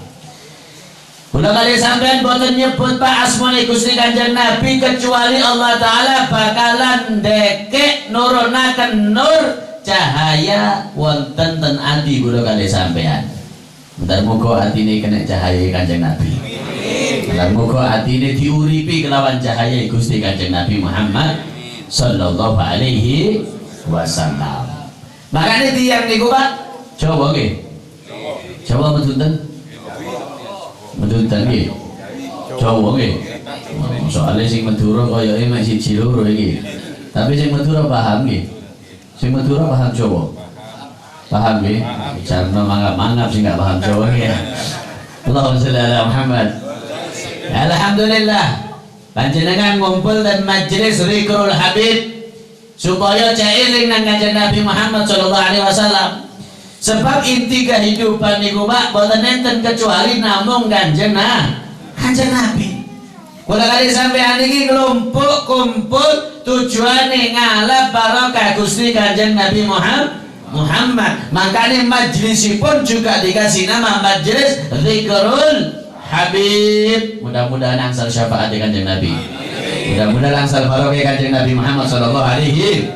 Kula kali sampean boten nyebut Pak asmane Gusti Kanjeng Nabi kecuali Allah taala bakalan dekek nurunaken nur cahaya wonten ten ati kula kali sampean. Bentar muga atine kena cahaya Kanjeng Nabi. Dan muga atine diuripi kelawan cahaya Gusti Kanjeng Nabi Muhammad sallallahu alaihi wasallam. Makanya tiang niku Pak, coba nggih. Coba medunten. Medunten nggih. Coba nggih. Soale sing Madura koyoke mek siji loro iki. Tapi sing Madura paham nggih. Sing Madura paham coba. Paham nggih? Caranya mangap-mangap sing gak paham coba nggih. Allahumma sholli ala Muhammad. Alhamdulillah panjenengan ngumpul dan majelis Dzikrul Habib supaya cailing nang Kanjeng Nabi Muhammad sallallahu alaihi wasallam. Sebab inti kehidupan niku Pak boten enten kecuali namung Kanjeng Nabi. Kula kali sampeyan iki kelompok kumpul tujuane ngalap barokah Gusti Kanjeng Nabi Muhammad. Makanya majelisipun juga dikasih nama majelis Dzikrul Habib. Mudah-mudahan angsal syafaat Kanjeng Nabi. Mudah-mudahan angsal barokah Kanjeng Nabi Muhammad sallallahu alaihi.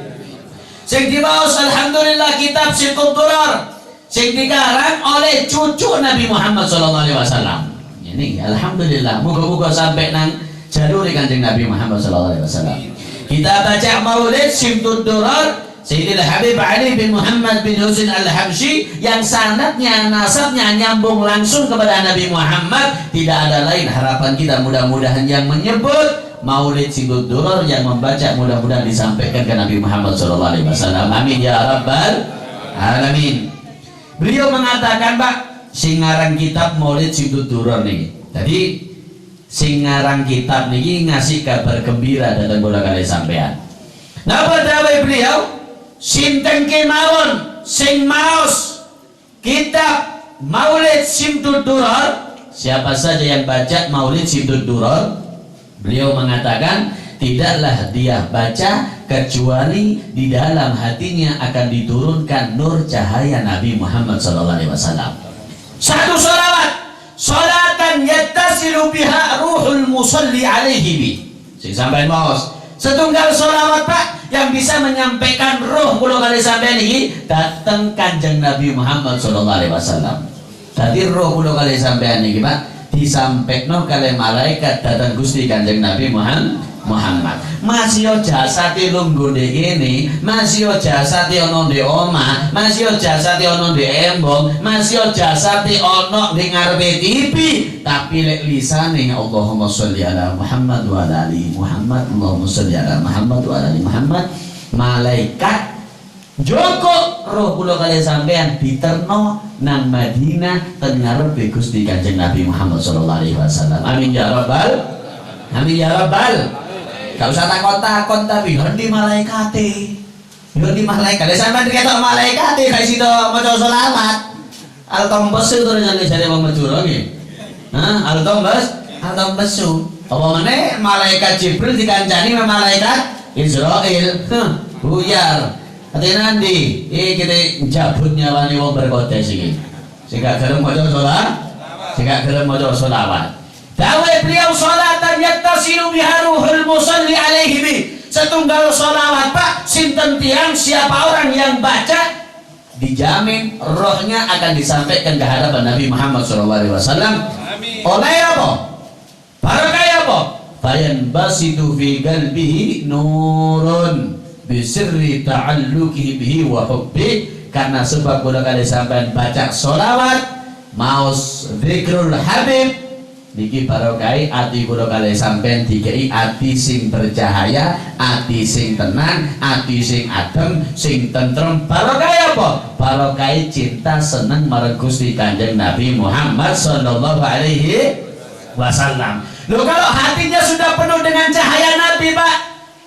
Sing diwaos alhamdulillah kitab Siqut Durar sing dikarang oleh cucu Nabi Muhammad sallallahu alaihi wasallam. Ini alhamdulillah muga-muga sampai nang jalur Kanjeng Nabi Muhammad sallallahu alaihi wasallam. Kita baca Maulid Siqut Durar Sayyidil Habib Ali bin Muhammad bin Husain Al-Habsyi yang sanadnya, nasabnya nyambung langsung kepada Nabi Muhammad. Tidak ada lain harapan kita mudah-mudahan yang menyebut Maulid Siqut Durar yang membaca mudah-mudahan disampaikan ke Nabi Muhammad SAW. Amin ya rabbal alamin. Beliau mengatakan Pak, sing ngarang kitab Maulid Siqut Durar nih. Jadi sing ngarang kitab niki ngasih kabar gembira datang bola kali sampean. Napa dawuh beliau? Sinten kemawon sing maos kitab Maulid Siqut Durar, siapa saja yang baca Maulid Siqut Durar, beliau mengatakan tidaklah dia baca kecuali di dalam hatinya akan diturunkan nur cahaya Nabi Muhammad SAW. Satu sholawat, sholatan yattasilu biha ruhul musalli alaihi bi. Sing sampean maos setunggal sholawat Pak yang bisa menyampaikan roh kula kali sampean iki dateng Kanjeng Nabi Muhammad sallallahu alaihi wasallam. Dadi roh kula kali sampean iki Pak disampaikno kali malaikat dateng Gusti Kanjeng Nabi Muhammad. Masih yo jasate lungguh ndek kene, masih yo jasate ana ndek omah, masih yo jasate ana ndek embong, masih yo jasate ana ning ngarepe TV, tapi lek lisane Allahumma sholli ala Muhammad wa ala ali Muhammad, Allahumma sholli ala Muhammad wa ala ali Muhammad. Malaikat Joko roh kula kali sampean diterno nang Madinah ten ngarepe Gusti Kanjeng Nabi Muhammad sallallahu alaihi wasallam. Amin ya rabbal. Amin ya rabbal. Gak usah takon-takon tapi ngendi malaikate. Ngendi malaikat. Lah sampean ketok malaikate gak sida maca selawat. Al-Tombesu to jane jare wong Madura nggih. Hah, Al-Tombesu. Apa meneh malaikat Jibril dikancani sama malaikat Israil. Buyar. Ate nanti kita jabut nyawane wong berkotes iki. Sing gak gelem maca selawat. Dawuh beliau sholatan yattasilu biha ruhul musalli alaihi bi. Setunggal sholawat Pak, sinten tiang siapa orang yang baca dijamin rohnya akan disampaikan ke hadapan Nabi Muhammad SAW. Oleh apa? Barokah apa? Fayan basitu fi qalbihi nurun bisirri ta'alluqihi bihi wa hubbi. Karena sebab kula kali sampean baca sholawat maos Dzikrul Habib niki barokai ati kula kali sampean dikei ati sing bercahaya, ati sing tenang, ati sing adem, sing tentrem. Barokai apa? Barokai cinta seneng marang Gusti Kanjeng Nabi Muhammad sallallahu alaihi wasallam. Loh, kalau hatinya sudah penuh dengan cahaya Nabi Pak,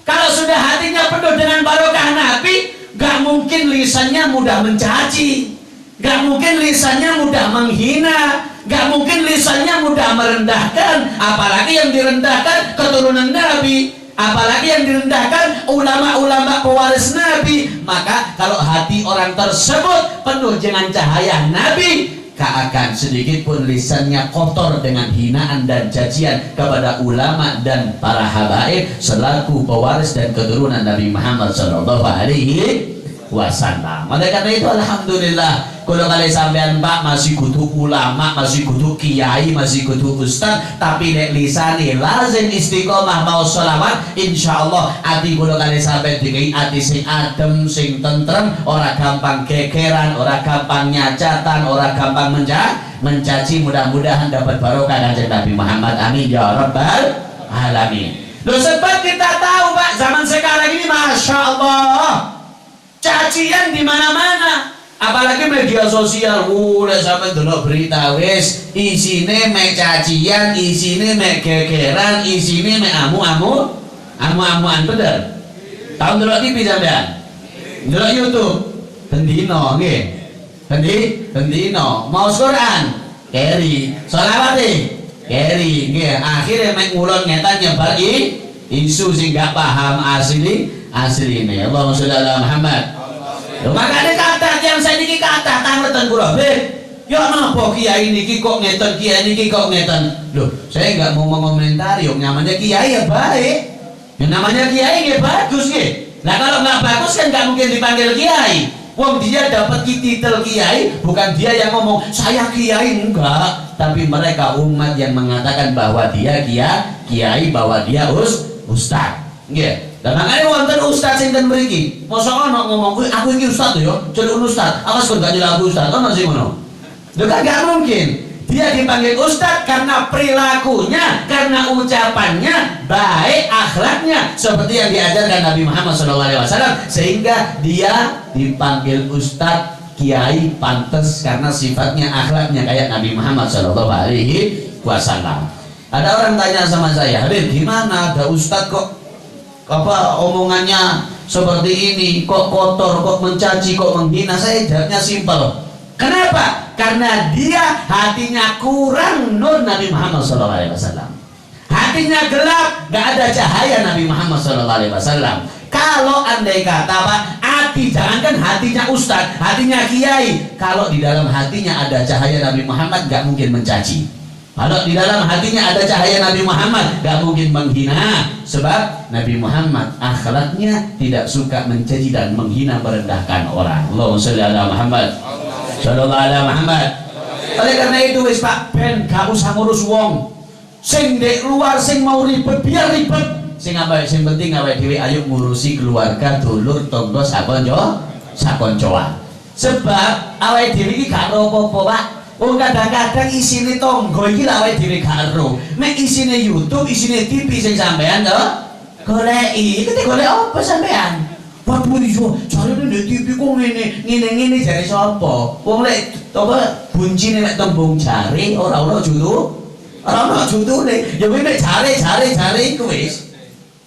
kalau sudah hatinya penuh dengan barokah Nabi, gak mungkin lisannya mudah mencaci, gak mungkin lisannya mudah menghina, Gak mungkin lisannya mudah merendahkan, apalagi yang direndahkan keturunan Nabi, apalagi yang direndahkan ulama-ulama pewaris Nabi. Maka kalau hati orang tersebut penuh dengan cahaya Nabi, gak akan sedikit pun lisannya kotor dengan hinaan dan cacian kepada ulama dan para habaib selaku pewaris dan keturunan Nabi Muhammad sallallahu alaihi wasallam. Oleh karena itu alhamdulillah, kalau kalian sampean Pak masih kudu ulama, masih kudu kiai, masih kudu ustaz, tapi nek lisane lazim istiqomah mau sholawat, insyaallah ati kalau kalian sampean dikai ati sing adem, sing tentrem, ora gampang gegeran, ora gampang nyacatan, ora gampang mencaci. Mudah-mudahan dapat barokah Kanjeng Nabi Muhammad, amin ya rabbal alamin. Loh, sebab kita tahu Pak, zaman sekarang ini masya Allah cacian di mana-mana, apalagi media sosial. Udah sampai dulu berita wis isine mek cacian, isine mek gegeran, isine mek amu-amuan bener. Tahu dulu TV sampean? Dulu YouTube. Bendino nggih. Bendino mau Quran keri, sholawat keri nggih. Akhirnya mek ngulon ngetan nyebar isu sing gak paham asli ini. Allahumma sholli ala Muhammad. Lho makane kata yang saya niki kata tangleten kula, ya napa kiai niki kok ngeten, kiai niki kok ngeten. Loh, saya enggak mau mengomentari, yang namanya kiai ya baik. Yang namanya kiai ya bagus nggih. Nah kalau nggak bagus kan nggak mungkin dipanggil kiai. Wong dia dapat titel kiai, bukan dia yang ngomong saya kiai, enggak, tapi mereka umat yang mengatakan bahwa dia kiai, bahwa dia ustaz. Nggih. Dan makanya wonten ustaz sinten mriki. Mosok ana ngomong aku iki ustaz yo, celuk ustaz. Awas kok gak nyeluk ustaz. Ono sing ngono. Lho kan gak mungkin. Dia dipanggil ustaz karena perilakunya, karena ucapannya baik, akhlaknya seperti yang diajarkan Nabi Muhammad SAW, sehingga dia dipanggil ustaz, kiai, pantas karena sifatnya, akhlaknya kayak Nabi Muhammad SAW. Ada orang tanya sama saya, Habib gimana ada ustaz kok omongannya seperti ini, kok kotor, kok mencaci, kok menghina? Saya jawabnya simpel. Kenapa? Karena dia hatinya kurang nur Nabi Muhammad SAW. Hatinya gelap, gak ada cahaya Nabi Muhammad SAW. Kalau andai kata Pak, jangankan hatinya ustaz, hatinya kiai, kalau di dalam hatinya ada cahaya Nabi Muhammad, gak mungkin mencaci. Kalau di dalam hatinya ada cahaya Nabi Muhammad, gak mungkin menghina. Sebab Nabi Muhammad akhlaknya tidak suka mencaci dan menghina, merendahkan orang. Allahumma sholli ala Muhammad, sallallahu ala Muhammad. Oleh karena itu wis Pak, ben gak usah ngurus wong. Sing dek luar sing mau ribet biar ribet. Sing penting awake dhewe ayo ngurusi keluarga, dulur, tangga, sakoncoan. Sebab awake dhewe iki gak apa-apa Pak. Oh kadang-kadang isine tonggo iki lak awake dhewe gak ero. Nek isine YouTube, isine TV sing sampean to goleki. Iki golek apa sampean? Waduh iso, jarene nek TV kok ngene jare sapa? Wong lek apa buncine nek tembung jare ora ono juru. Ora ono jurune. Ya kuwi nek jare iku wis.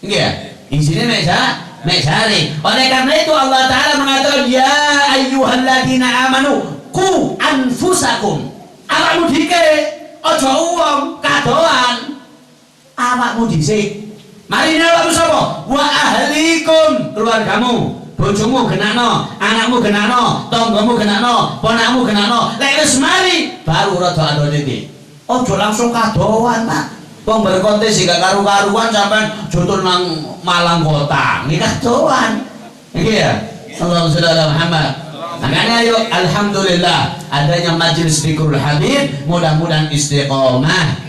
Nggih ya? Isine nek jare. Oleh karena itu Allah Taala mengatakan ya ayyuhalladzina amanu ku anfusakum, awakmu dike, aja uang kadoan, awakmu dhisik. Mari awakmu sapa? Wa ahlikum, keluargamu, bojomu genakno, anakmu genakno, tanggamu genakno, ponakmu genakno. Lek wis mari baru rada ado titik. Aja langsung kadoan, Pak. Wong berkonte sing gak karu-karuan sampean jotul nang Malang Kota. Iki kadoan. Iki ya. Allahumma sholli ala Muhammad. Makanya yuk alhamdulillah adanya majelis dzikrul habib, mudah-mudahan istiqomah,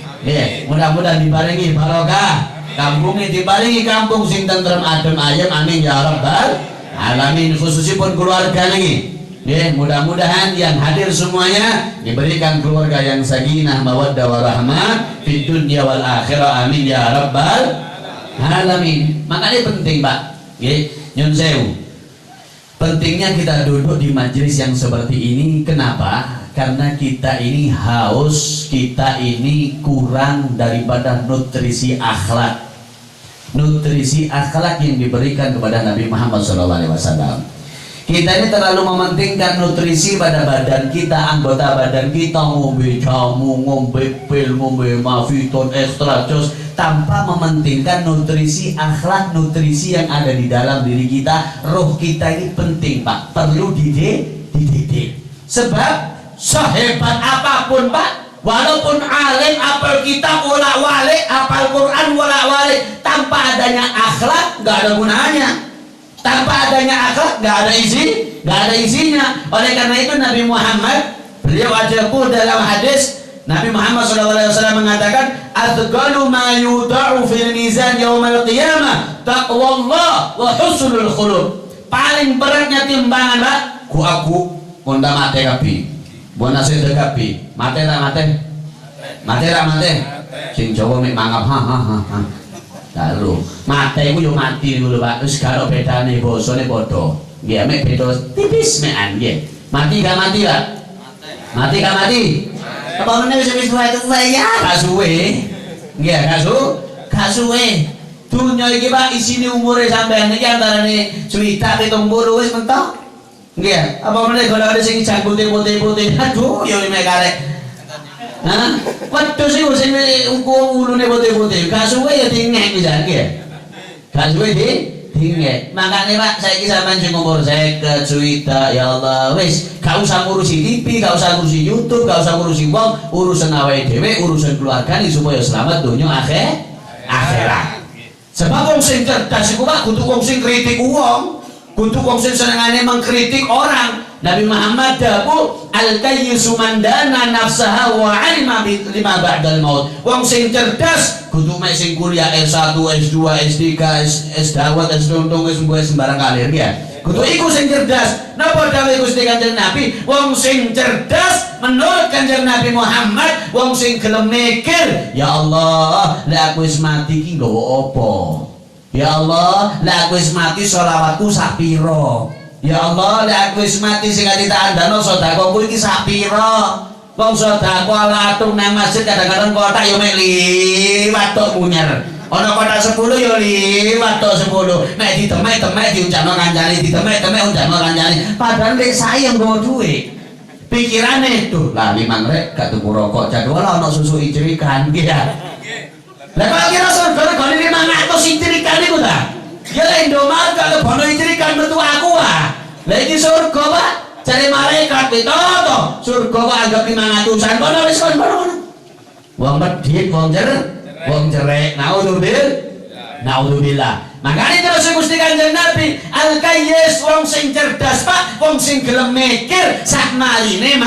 mudah-mudahan dibarengi barokah, kampungnya dibarengi kampung sing tentrem adem ayem, amin ya rabbal alamin. Khususipun keluarga niki, mudah-mudahan yang hadir semuanya diberikan keluarga yang sakinah mawaddah warahmah fid dunya wal akhirah, amin ya rabbal alamin. Makanya penting Pak, nyun sewu, pentingnya kita duduk di majelis yang seperti ini. Kenapa? Karena kita ini haus, kita ini kurang daripada nutrisi akhlak. Nutrisi akhlak yang diberikan kepada Nabi Muhammad SAW. Kita ini terlalu mementingkan nutrisi pada badan kita, anggota badan kita, ngombe jamu, ngombe pil, ngombe mafiton, ekstra jos, tanpa mementingkan nutrisi akhlak, nutrisi yang ada di dalam diri kita. Roh kita ini penting Pak, perlu dididik. Sebab sehebat apapun Pak, walaupun alim, apal kitab wolak-walik, apal Quran wolak-walik, tanpa adanya akhlak nggak ada gunanya. Tanpa adanya akhlak nggak ada isinya. Oleh karena itu Nabi Muhammad, beliau ajarku dalam hadis, Nabi Muhammad SAW mengatakan, "Athqalu ma yudha'u fil mizan yaumal qiyamah taqwallah wa husnul khuluq." Paling beratnya timbangan Pak, aku konda mate kapi. Bona sing kapi. Mate ra mate. Mate ra mate. Sing Jawa mek mangap ha. Lalu mate ku yo mati dulu Pak. Wis karo bedane basane padha. Nggih mek beda tipis mekan nggih. Mati gak mati Pak? Mati gak mati? Apa meneh wis tuwa ya gak suwe. Nggih gak suwe. Dunya iki Pak isine umure sampean iki antarane suwita 70 wis mentok. Nggih, apa meneh golek sing jangkute putih-putih. Aduh yo mek karek. Nah, wedhus iku sing ulune putih-putih, gak suwe ya dingek pisan nggih. Gak suwe dingek. Makane Pak, saiki sampean sing umur 50 suwita, ya Allah, wis gak usah ngurusi TV, gak usah ngurusi YouTube, gak usah ngurusi wong, urusan awake dhewe, urusan keluargane supaya selamat donya akhirat. Sebab wong sing cerdas iku Pak kudu wong sing kritik wong, kudu wong sing senengane mengkritik orang. Nabi Muhammad dawuh, al-kayyisu man dana nafsaha wa 'alima lima ba'dal maut. Wong sing cerdas kudu mek sing kuliah S1, S2, S3, S-dawat, S-tuntung, S sembarang kalir ya. Kudu iku sing cerdas. Napa dawuh Gusti Kanjeng Nabi? Wong sing cerdas menurut Kanjeng Nabi Muhammad, wong sing gelem mikir, ya Allah, lek aku wis mati iki nggawa apa? Ya Allah, lek aku wis mati selawatku sak pira? Ya Allah, lek aku wis mati sing ditandano sedekahku iki sak pira? Wong sedekah ala atung nang masjid kadang-kadang kotak yo mek liwat tok munyer. Ana kotak 10 yo liwat tok 10. Nek ditemek-temek diuncapno kancane, ditemek-temek uncapno kancane. Padahal nek sayang nggo dhuwit. Pikirane tuh, lah 5 rek gak tuku rokok jadwal ana susu icirikan nggih ya. Lah kok kira surga gone 500 icirikan iku ta? Ya lek Indomaret kalau bono icirikan metu aku ah. Lah iki surga Pak, jare malaikat itu to. Surga kok anggap 500-an kono wis kono. Wong medhit, wong cerek. Naudzubillah. Makanya terus Gusti Kanjeng Nabi, al-kayyis wong sing cerdas Pak, wong sing gelem mikir sak maline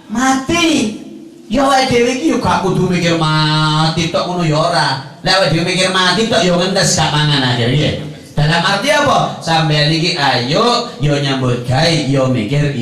mati. Ya awake dhewe iki yo gak kudu mikir mati tok ngono ya ora. Lek awake dhewe mikir mati tok yo ngentes gak mangan aja ya. Dalam arti apa? Sampeyan iki ayo yo nyambut gawe yo mikir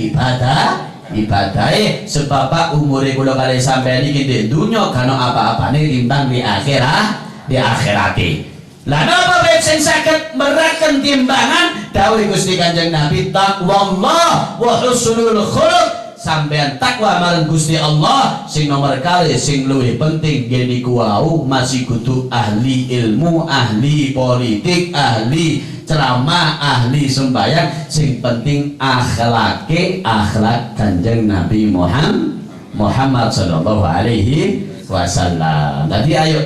ibadahe sebab Pak umure kula kali sampeyan iki di dunya kana apa-apane timbang di akhirate. Lah napa bae sing saged meraken timbangan dawuh Gusti Kanjeng Nabi taqwallah wa husnul khuluq. Sampean takwa marang Gusti Allah sing nomor kali sing luwih penting geni kuwau masih kudu ahli ilmu, ahli politik, ahli ceramah, ahli sembahyang, sing penting akhlake akhlak Kanjeng Nabi Muhammad sallallahu alaihi wasallam. Tadi ayo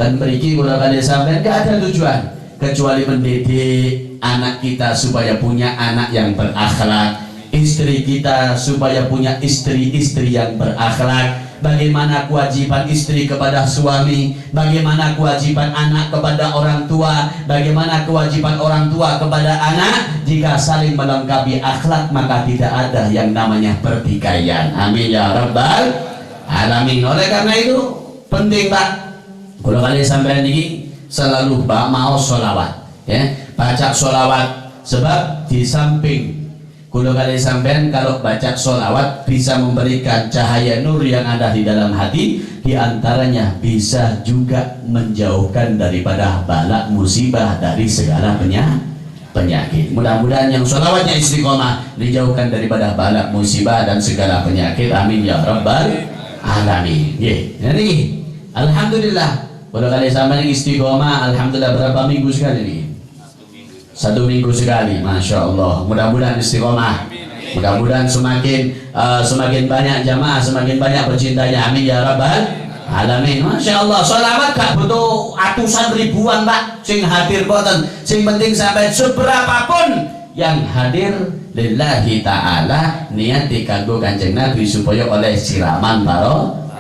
dan mriki kula kali sampean gak ada tujuan kecuali mendidik anak kita supaya punya anak yang berakhlak, istri kita supaya punya istri-istri yang berakhlak. Bagaimana kewajiban istri kepada suami, bagaimana kewajiban anak kepada orang tua, bagaimana kewajiban orang tua kepada anak. Jika saling melengkapi akhlak maka tidak ada yang namanya pertikaian. Amin ya rabbal alamin. Oleh karena itu penting Pak, kalau kalian sampai ini selalu mau sholawat ya, baca sholawat. Sebab di samping kalau kalian sampean kalau baca sholawat bisa memberikan cahaya nur yang ada di dalam hati, diantaranya bisa juga menjauhkan daripada bala musibah dari segala penyakit. Mudah-mudahan yang sholawatnya istiqomah dijauhkan daripada bala musibah dan segala penyakit. Amin ya rabbal alamin. Jadi alhamdulillah kalau kalian sampean istiqomah, alhamdulillah berapa minggu sekali ini? 1 minggu sekali, masya Allah. Mudah-mudahan istiqomah, mudah-mudahan semakin banyak jamaah, semakin banyak percintanya, amin ya rabbal alamin. Masya Allah, sholawat gak butuh atusan ribuan pak, sing hadir boten, sing penting sampai seberapapun yang hadir lillahi ta'ala niat dikanggo Kanjeng Nabi supaya oleh siraman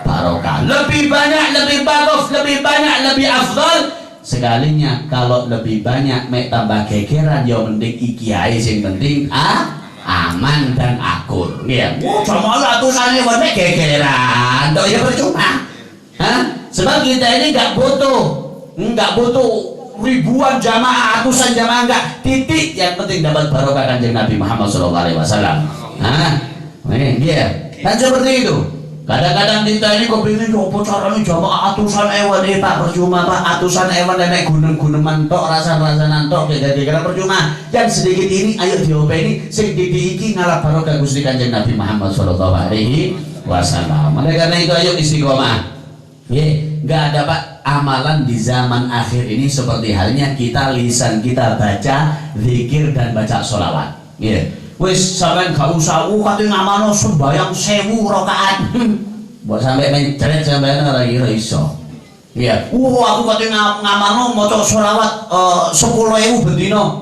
barokah. Lebih banyak, lebih bagus, lebih banyak, lebih afdal. Sekalinya kalau lebih banyak mek tambah gegeran ya penting ikiai sing penting aman dan akur. Ya, cuma atusane wae gegeran, tok ya percuma. Sebab kita ini nggak butuh ribuan jamaah, atusan jamaah, enggak. Titik yang penting dapat barokah Kanjeng Nabi Muhammad SAW. Dia kan seperti itu. Kadang-kadang kita ini kok pengen apa caranya jamaah atusan ewan pak, percuma pak, atusan ewan nenek gunung-gunungan tok, rasa-rasanan tok, jadi karena percuma. Yang sedikit ini ayo diopeni sing iki ngalap barokah Gusti Kanjeng Nabi Muhammad SAW. Oleh karena itu ayo istiqomah. Nggak ada pak amalan di zaman akhir ini seperti halnya kita lisan kita baca zikir dan baca sholawat. Wis sampean gak usah kate ngamalno sembayang 1000 rakaat. Mbok sampe mencret sampean ora kira iso. Aku kate ngamalno maca sholawat 10.000 bendina.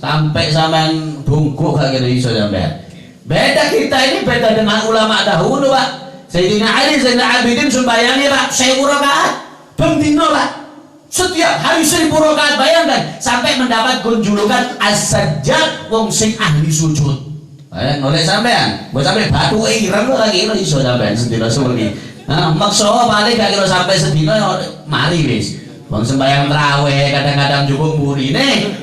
Sampai sampean bungkuk gak kira iso sampean. Beda kita ini beda dengan ulama dahulu, Pak. Sayyidina Ali Zainal Abidin sembayangnya Pak 1000 rakaat bendina, Pak. Setiap hari 1000 rakaat, bayangkan sampai mendapat julukan as-sajjad wong sing ahli sujud. Oleh sampean, buat sampai batu ireng lagi iso sampean sedina sewengi. Maksa paling gak kira sampai sedina mari wis. Wong sembayang tarawih kadang-kadang cukup murine.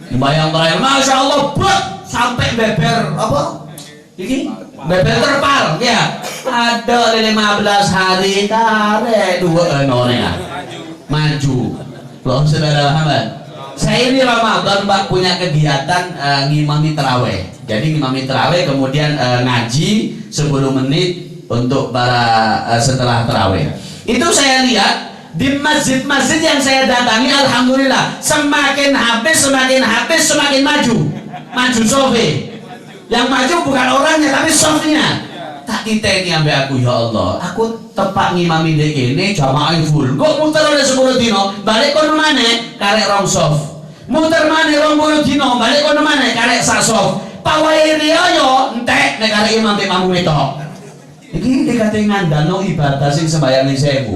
Sembayang tarawih Masya Allah brot sampai beber apa? Iki beber terpal ya. Ada 15 hari kare 2 ya. Maju loh saudara Muhammad. Saya ini Ramadan Pak punya kegiatan ngimami terawih. Jadi ngimami terawih kemudian ngaji 10 menit untuk para setelah terawih. Itu saya lihat di masjid-masjid yang saya datangi, alhamdulillah semakin habis semakin maju sofi. Yang maju bukan orangnya tapi softnya. Tak titeni ambe aku ya Allah. Aku tepak ngimami dek ini jamaah full. Kok muter oleh 10 dino, balik kono maneh karek rong soft. Muter maneh 20 dino, balik kono maneh karek sak soft. Pawae riyo yo entek nek karek imam imamu wetok. Iki dikate ngandano ibadah sing sembayange 1000.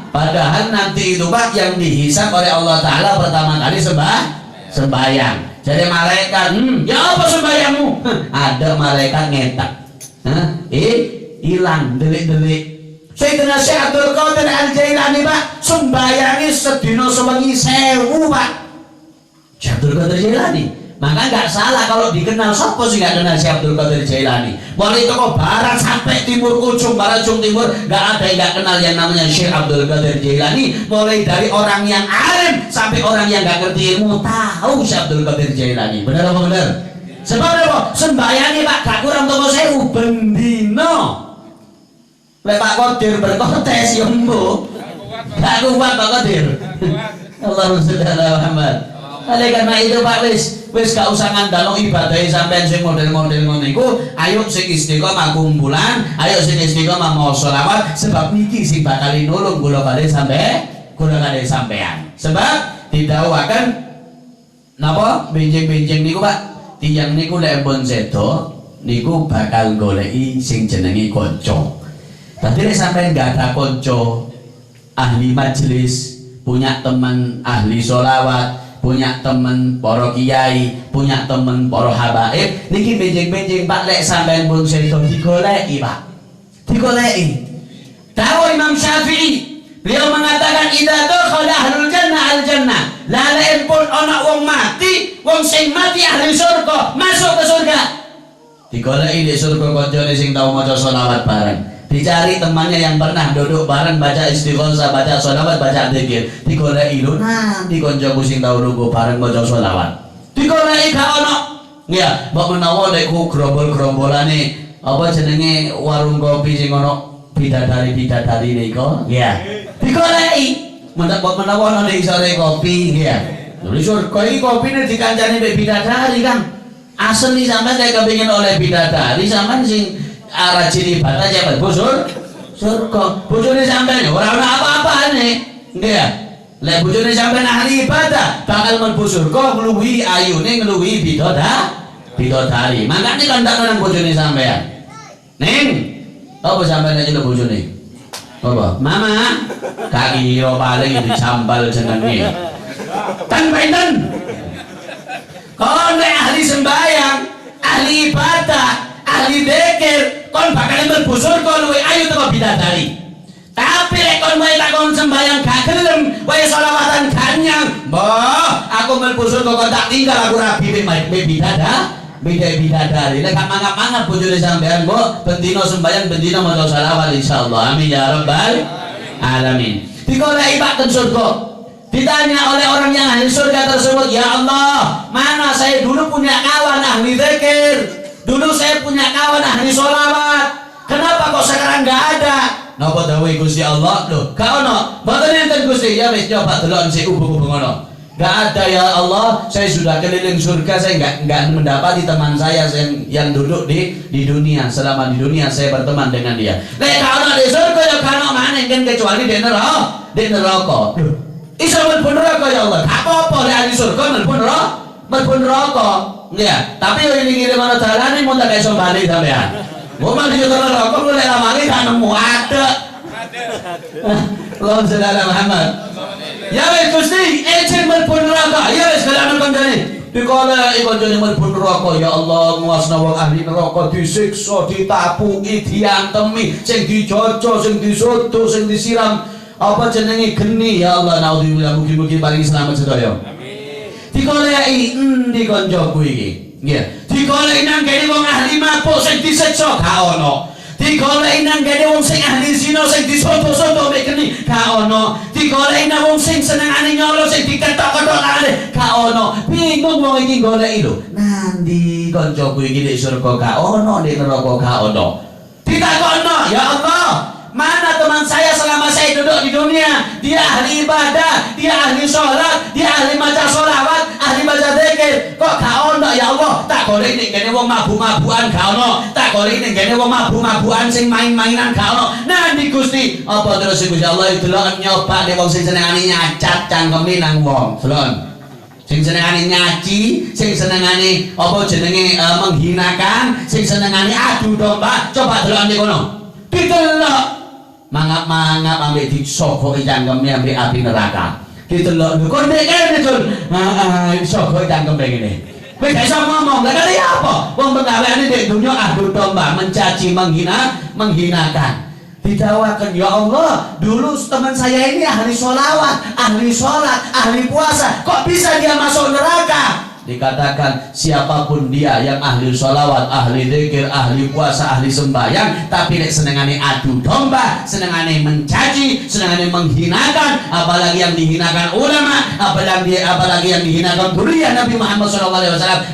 Padahal nanti itu Pak yang dihisab oleh Allah Ta'ala pertama kali sembayang. Jadi malaikat, ya apa sembayangmu? Ada malaikat ngetak. Hilang delik-delik. Sayyidina Syekh Abdul Qadir Al-Jailani Pak sembayangi sedina sewengi 1000 Pak. Syekh Abdul Qadir Jailani. Maka nggak salah kalau dikenal. Siapa sih nggak kenal Syekh Abdul Qadir Jailani? Mulai toko barat sampai timur ujung timur nggak ada yang nggak kenal yang namanya Syekh Abdul Qadir Jailani. Mulai dari orang yang alim sampai orang yang nggak ngerti ilmu tahu Syekh Abdul Qadir Jailani. Benar apa benar? Sebab apa? Sembayangi Pak gak kurang toko 1000 bendino. Lek Pak Qadir berkotes ya mbo. Gak kuat Pak Qadir. Allahumma sholli ala Muhammad. Oleh karena itu Pak wis gak usah ngandalo ibadah sampean sing model-model ngono iku. Ayo sing istiqomah kumpulan, ayo sing istiqomah mau sholawat sebab niki sing bakal nulung kula kali sampean. Sebab didhawuhaken napa benjing-benjing niku Pak. Tiyang niku lek pun sedo niku bakal goleki sing jenenge kanca. Dadi nek sampean gak ada kanca ahli majelis, punya teman ahli sholawat, punya teman para kiai, punya teman para habaib, niki benjing-benjing Pak lek sampean pun sedo digoleki Pak. Digoleki. Dawuh Imam Syafi'i, beliau mengatakan idza dakhala ahlul jannah al jannah. Lalain pun ana wong mati, wong sing mati ahli surga, masuk ke surga. Digoleki di surga kancane sing tau maca sholawat bareng. Dicari temannya yang pernah duduk bareng baca istighosah, baca sholawat, baca zikir. Digoleki lho nanti kancaku sing tau runggu bareng maca sholawat. Digoleki gak ono. Ya, mbok menawa nek ku grombol-grombolane apa jenenge warung kopi sing ono bidadari-bidadari niku, ya. Digoleki. Menawa ana ning sore kopi nggih ya. Nulis surga iki kopine dikancani mbek bidadari Kang. Asli sampean nek kepengin oleh bidadari sampean sing rajin ibadah cepet bosur surga. Bojone sampean ora ana apa-apane. Nggih ya. Lek bojone sampean ahli ibadah bakal mlebu surga ngluwihi ayune ngluwihi bidadari. Mangkane kandhakno nang bojone sampean. Ning, apa sampean nek nyeluk bojone? Apa? Mama, kaki kira paling dicambal jenenge. Tan pinten? Kon nek ahli sembahyang, ahli ibadah, ahli zikir, kon bakal mlebu surga luwih ayu teko bidadari. Tapi lek kon wae takon sembahyang gak gelem, wae selawatan ganyang, mbah, aku mlebu surga kok tak tinggal aku rabi bidadari. Lek gak mangap-mangap bojone sampean, mbok, bendina sembahyang, bendina maca selawat insyaallah. Amin ya rabbal alamin. Digoleki Pak ten surga. Ditanya oleh orang yang ahli surga tersebut, ya Allah, mana saya dulu punya kawan ahli zikir, dulu saya punya kawan ahli sholawat, kenapa kok sekarang nggak ada? Napa dawuh Gusti Allah? Loh, gak ono. Mboten enten Gusti. Ya wis coba delok sik ubung-ubung ngono. Gak ada ya Allah, saya sudah keliling surga, saya nggak mendapati teman saya yang duduk di dunia. Selama di dunia saya berteman dengan dia. Nek gak ono di surga ya gak ono maneh kan kecuali di neraka. Iso mlebu neraka ya Allah. Gak apa-apa nek ahli surga mlebu neraka. Ya, tapi yo ngiling ana dalane mun tak iso bali sampean. Mau mandi neraka kok lek lamane gak nemu ada. Allahumma shalli ala Muhammad. Ya wis Gusti, ejen mlebu neraka. Ya wis kalane kancane. Dikala kancane mlebu neraka ya Allah, nguasna wong ahli neraka disiksa, ditapuki, diantemi, sing dijojo, sing disoto, sing disiram apa jenenge geni ya Allah. Naudzubillah, mugi-mugi paling selamat sedaya. Amin. Dikoleki endi kancaku iki? Nggih. Dikoleki nang kene wong ahli mabuk sing disiksa gak ono. Digoleki nang kene wong sing ahli zina sing disoto-soto mek geni gak ono. Digoleki nang wong sing senengane nyolo sing diketok-ketok tangane gak ono. Bingung wong iki goleki lho. Nandi kancaku iki nek surga gak ono, nek neraka gak ono. Ditakokno, ya Allah, mana teman saya selama saya duduk di dunia? Dia ahli ibadah, dia ahli sholat, dia ahli maca sholawat, ahli baca zikir. Kok gak ono ya Allah? Tak golek ning kene wong mabuk-mabukan gak ono. Tak golek ning kene wong mabuk-mabukan sing main-mainan gak ono. Nanti Gusti, apa terus Gusti Allah delok nyoba nek wong sing senengane nyacat cangkeme nang wong. Delok. Sing senengane nyaci, sing senengane apa jenenge menghinakan, sing senengane adu domba, coba delok ning kono. Didelok mangap-mangap ambek disogoki cangkeme ambek api neraka. Didelok lho kok nek kene Jul. Sogoki cangkeme ngene. Kowe gak iso ngomong, lha kali apa? Wong penggaweane nek dunya adu domba, mencaci, menghinakan. Didawakan, ya Allah, dulu teman saya ini ahli sholawat, ahli sholat, ahli puasa, kok bisa dia masuk neraka? Dikatakan siapapun dia yang ahli sholawat, ahli zikir, ahli puasa, ahli sembahyang, tapi nek senengane adu domba, senengane mencaci, senengane menghinakan, apalagi yang dihinakan ulama, apalagi yang dihinakan dzurriyyah Nabi Muhammad SAW,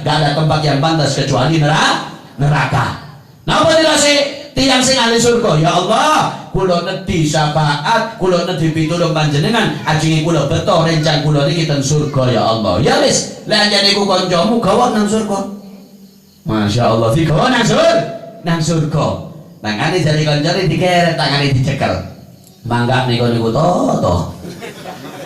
gak ada tempat yang pantas kecuali neraka. Napa dilase tiyang sing ahli surga? Ya Allah, kula nedhi syafaat, kula nedhi pitulung panjenengan, ajenge kula beto rencang kula niki teng surga ya Allah. Ya wis, lek anjene ku kancamu gawa nang surga. Masyaallah, digawa nang surga. Tangane jare kancane dikeret, tangane dicekel. Mangga niku to.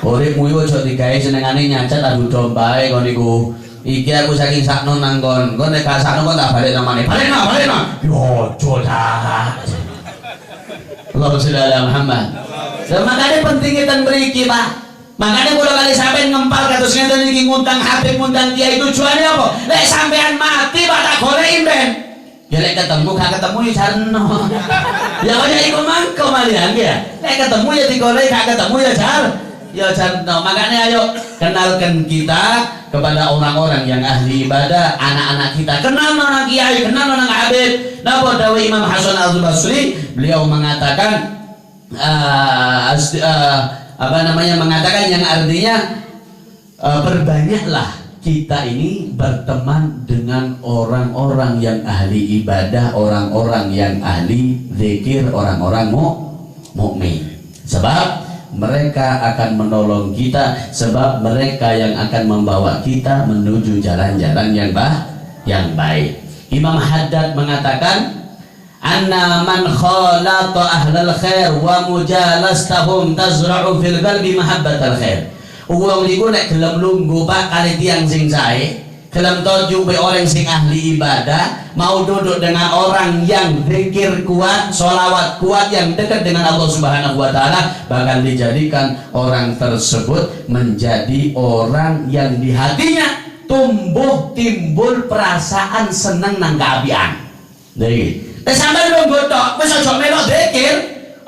Uripmu iku aja digawe senengane nyacat adu dombae kon niku. Iki aku saking sakno nang kon nek gak sakno kon tak balik namane. Balekno. Yo jodah. Allahumma sholli ala Muhammad. Lah makane penting ten mriki, Pak. Makane kula kali sampean ngempal kados ngenten iki ngundang Habib, ngundang Kiai, tujuane apa? Lek sampean mati Pak tak goleki ben. Ya lek ketemu gak ketemu ya jarno. Ya kaya iku mangko malian ya. Lek ketemu ya digoleki, gak ketemu ya jarno. Makane ayo kenalkan kita kepada orang-orang yang ahli ibadah, anak-anak kita. Kenal nang Kiai, kenal nang Habib. Napa dawuh Imam Hasan Al-Basri? Beliau mengatakan mengatakan yang artinya perbanyaklah kita ini berteman dengan orang-orang yang ahli ibadah, orang-orang yang ahli zikir, orang-orang mukmin. Sebab mereka akan menolong kita, sebab mereka yang akan membawa kita menuju jalan-jalan yang baik. Imam Haddad mengatakan, anna man khalata ahlal khair wa mujalastahum tazra'u fil qalbi mahabbatal khair. Wong niku nek gelem lungguh Pak kali tiyang sing sae, gelem toju be orang sing ahli ibadah, mau duduk dengan orang yang zikir kuat, sholawat kuat, yang dekat dengan Allah Subhanahu wa taala, bahkan dijadikan orang tersebut menjadi orang yang di hatinya tumbuh timbul perasaan seneng nang kaapian. Nggih. Sampai lungguh tok, wis aja melok zikir,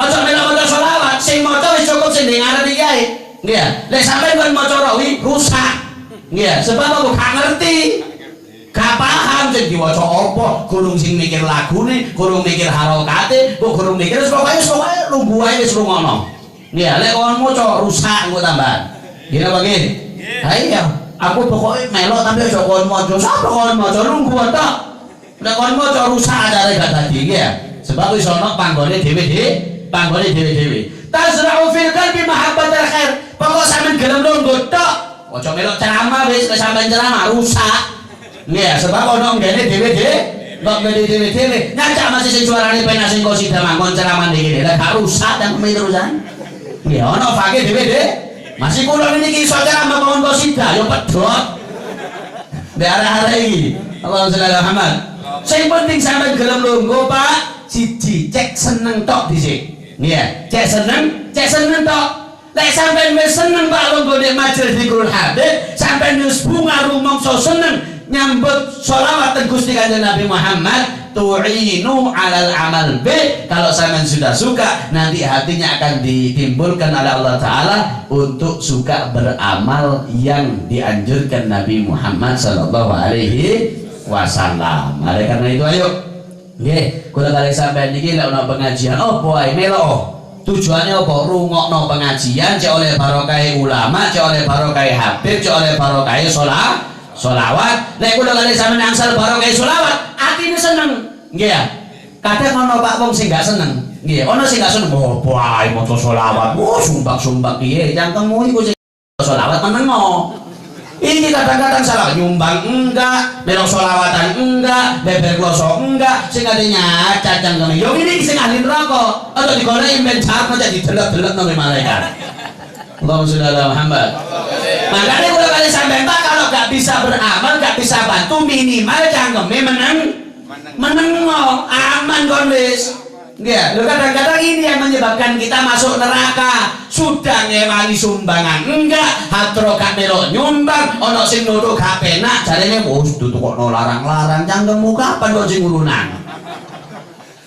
aja melok maca sholawat, sing maca wis cukup sing dengar iki ae. Nggih. Lek sampai kon maca rawi rusak. Nggih, sebab aku gak ngerti. Gak paham sing diwaca apa, kurung sing mikir lagune, kurung mikir harokate, kok kurung mikir pokoke lungguh ae wis rungono. Nggih, lek kon maca rusak engko tambahan. Nggih apa nggih? Ha iya, aku pokoke melok tapi aja kon maca, sapa kon maca lungguh tok. Nek kon maca rusak adare gak dadi nggih ya. Sebab wis ana panggone dhewe-dhewe. Tazra'u fil qalbi mahabbatal khair. Pokok sampean gelem lungguh tok. Ojo melok ceramah wis sampean ceramah rusak. Nggih, sebab ono ngene dhewe-dhewe, kok ngene dhewe-dhewe. Nyacak masih sing suarane penak sing kosida mangkon ceramah iki. Lah gak rusak dan terusan. Nggih, ono fakih dhewe-dhewe. Masih kula niki iso ceramah mawon kosida yo pedhot. Mbek arek-arek iki. Allahumma sholli ala Muhammad. Sing penting sampean gelem lungguh, Pak. Siji, cek seneng tok dhisik. Nggih, cek seneng tok. Lek sampean wis seneng Pak lungguh nek majelis zikrul habib, sampean wis bunga rumangsa seneng nyambut sholawat Gusti Kanjeng Nabi Muhammad, tu'inu 'alal amal bi. Kalau sampean sudah suka, nanti hatinya akan ditimbulkan oleh Allah taala untuk suka beramal yang dianjurkan Nabi Muhammad sallallahu alaihi wasallam. Oleh karena itu ayo nggih, kula kali sampean niki lek ana pengajian opo ae melo. Tujuannya apa? Rungokno pengajian, cek oleh barokah ulama, cek oleh barokah habib, cek oleh barokah sholawat. Nek kula kali sampeyan angsal barokah sholawat, atine seneng. Nggih ya. Kadang ono Pak wong sing gak seneng. Nggih, ono sing gak seneng. Oh, bae maca sholawat. Oh, sumbak-sumbak piye? Cangkemmu iku sing sholawat menengo. Ini kadang-kadang salah nyumbang enggak, melok sholawatan enggak, beber kloso enggak, sing adanya cacang kene. Yo ini sing ahli neraka. Atau digoreng ben cap aja didelok-delok nang malaikat. Allahumma sholli ala Muhammad. Makanya kula kali sampean Pak kalau gak bisa beramal, gak bisa bantu, minimal cangkeme menengo, aman kon wis. Nggih, lho kadang-kadang ini yang menyebabkan kita masuk neraka. Sudah ngewani sumbangan enggak, hatro gak melok nyumbang, ono sing nutuk gak penak, jarene wis tutukno larang-larang, cangkemmu kapan kok sing ngurunan.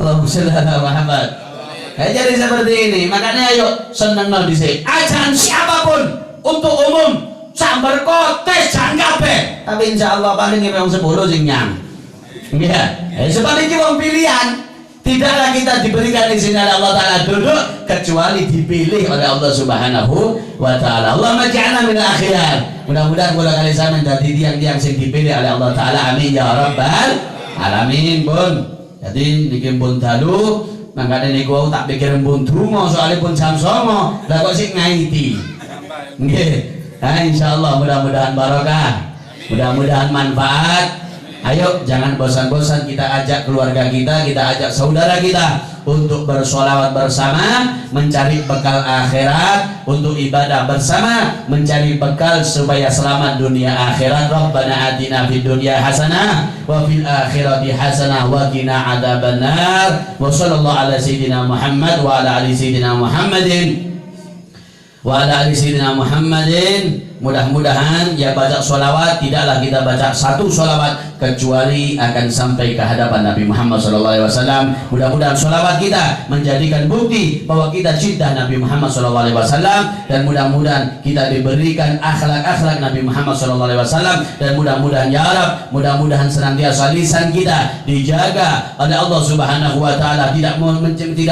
Allahumma sholli ala Muhammad. Jadi seperti ini, makanya ayo senengno dhisik. Ajaran siapapun untuk umum, sambar kotes jan kabeh. Tapi insyaallah paling wong 10 sing nyang. Nggih. Sebab iki wong pilihan. Tidaklah kita diberikan izin oleh Allah Ta'ala duduk kecuali dipilih oleh Allah Subhanahu wa Ta'ala. Allahumma ja'alna minal akhyar. Mudah-mudahan kula kali sampeyan dadi tiang-tiang sing dipilih oleh Allah Ta'ala. Amin ya rabbal alamin. Pun jadi niki pun dalu mangkane niku tak pikir pun donga soalé pun jam 09.00 lah kok sik ngaiti. Nggih. Nah insyaallah mudah-mudahan barokah. Mudah-mudahan manfaat. Ayo jangan bosan-bosan kita ajak keluarga kita ajak saudara kita untuk bersolawat bersama, mencari bekal akhirat, untuk ibadah bersama, mencari bekal supaya selamat dunia akhirat. Rabbana atina fid dunya hasanah wa fil akhirati hasanah wa qina adzabannar. Wa sallallahu ala sayyidina Muhammad wa ala ali sayyidina Muhammadin wa ala ali sayyidina Muhammadin. Mudah-mudahan ya baca sholawat tidaklah kita baca satu sholawat kecuali akan sampai ke hadapan Nabi Muhammad SAW. Mudah-mudahan sholawat kita menjadikan bukti bahwa kita cinta Nabi Muhammad SAW, dan mudah-mudahan kita diberikan akhlak-akhlak Nabi Muhammad SAW, dan mudah-mudahan ya Rabb, mudah-mudahan senantiasa lisan kita dijaga oleh Allah Subhanahu wa Ta'ala, tidak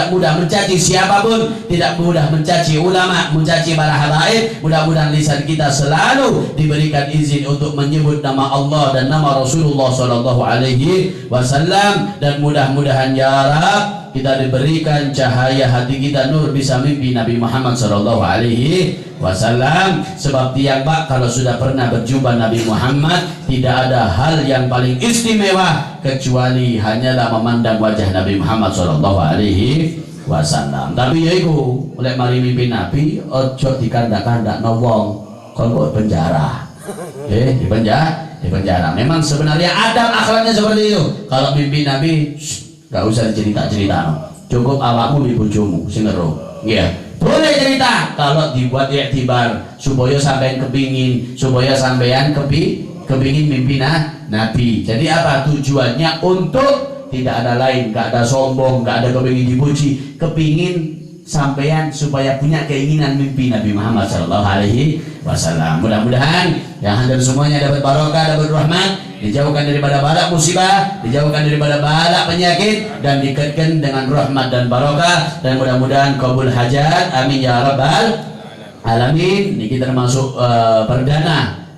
mudah mencaci siapapun, tidak mudah mencaci ulama, mencaci para habaib. Mudah-mudahan lisan kita selalu diberikan izin untuk menyebut nama Allah dan nama Rasulullah sallallahu alaihi wasallam, dan mudah-mudahan ya Rabb kita diberikan cahaya hati kita nur bisa mimpi Nabi Muhammad sallallahu alaihi wasallam. Sebab tiang Pak kalau sudah pernah berjumpa Nabi Muhammad tidak ada hal yang paling istimewa kecuali hanyalah memandang wajah Nabi Muhammad sallallahu alaihi wasallam. Tapi ya iku oleh mari mimpi Nabi ojo dikandak-kandak wong kon penjara. Di penjara. Memang sebenarnya adab akhlaknya seperti itu. Kalau mimpi Nabi gak usah cerita-cerita. Cukup awakmu di bojomu sing ero. Nggih. Boleh cerita kalau dibuat iktibar supaya sampean kepingin, supaya sampean kepingin mimpi Nabi. Jadi apa tujuannya? Untuk tidak ada lain, gak ada sombong, gak ada kepingin dipuji, kepingin sampean supaya punya keinginan mimpi Nabi Muhammad sallallahu alaihi wasallam. Mudah-mudahan yang hadir semuanya dapat barokah, dapat rahmat, dijauhkan daripada bala musibah, dijauhkan daripada bala penyakit, dan dikaitkan dengan rahmat dan barokah, dan mudah-mudahan kabul hajat. Amin ya rabbal alamin. Ini termasuk perdana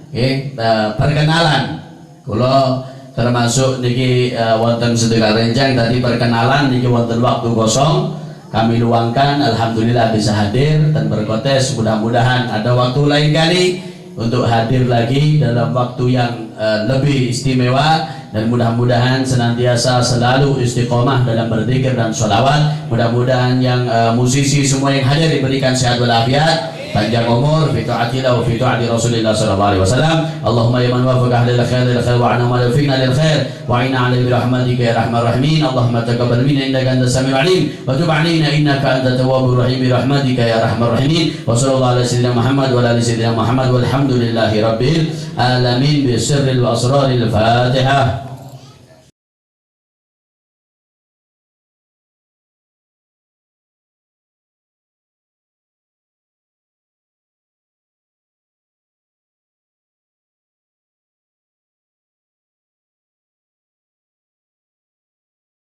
perkenalan. Kalau termasuk niki wonten sedekah rencang tadi perkenalan, niki wonten waktu kosong kami luangkan, alhamdulillah bisa hadir dan berkotes. Mudah-mudahan ada waktu lain kali untuk hadir lagi dalam waktu yang lebih istimewa, dan mudah-mudahan senantiasa selalu istiqomah dalam berzikir dan sholawat. Mudah-mudahan yang musisi semua yang hadir diberikan sehat walafiat, panjang umur, fi ta'atillah wa fi ta'ati Rasulillah sallallahu alaihi wasallam. Allahumma ya man wafaqa ahlil khair lil khair wa ana ma fiqna lil khair wa inna alaihi bi rahmatika ya arhamar rahimin. Allahumma taqabbal minna innaka antas samiul alim wa tub alaina innaka antat tawwabur rahim bi rahmatika ya arhamar rahimin. Wa sallallahu ala sayyidina Muhammad wa ala ali sayyidina Muhammad walhamdulillahi rabbil alamin bi sirril wa asraril Fatihah.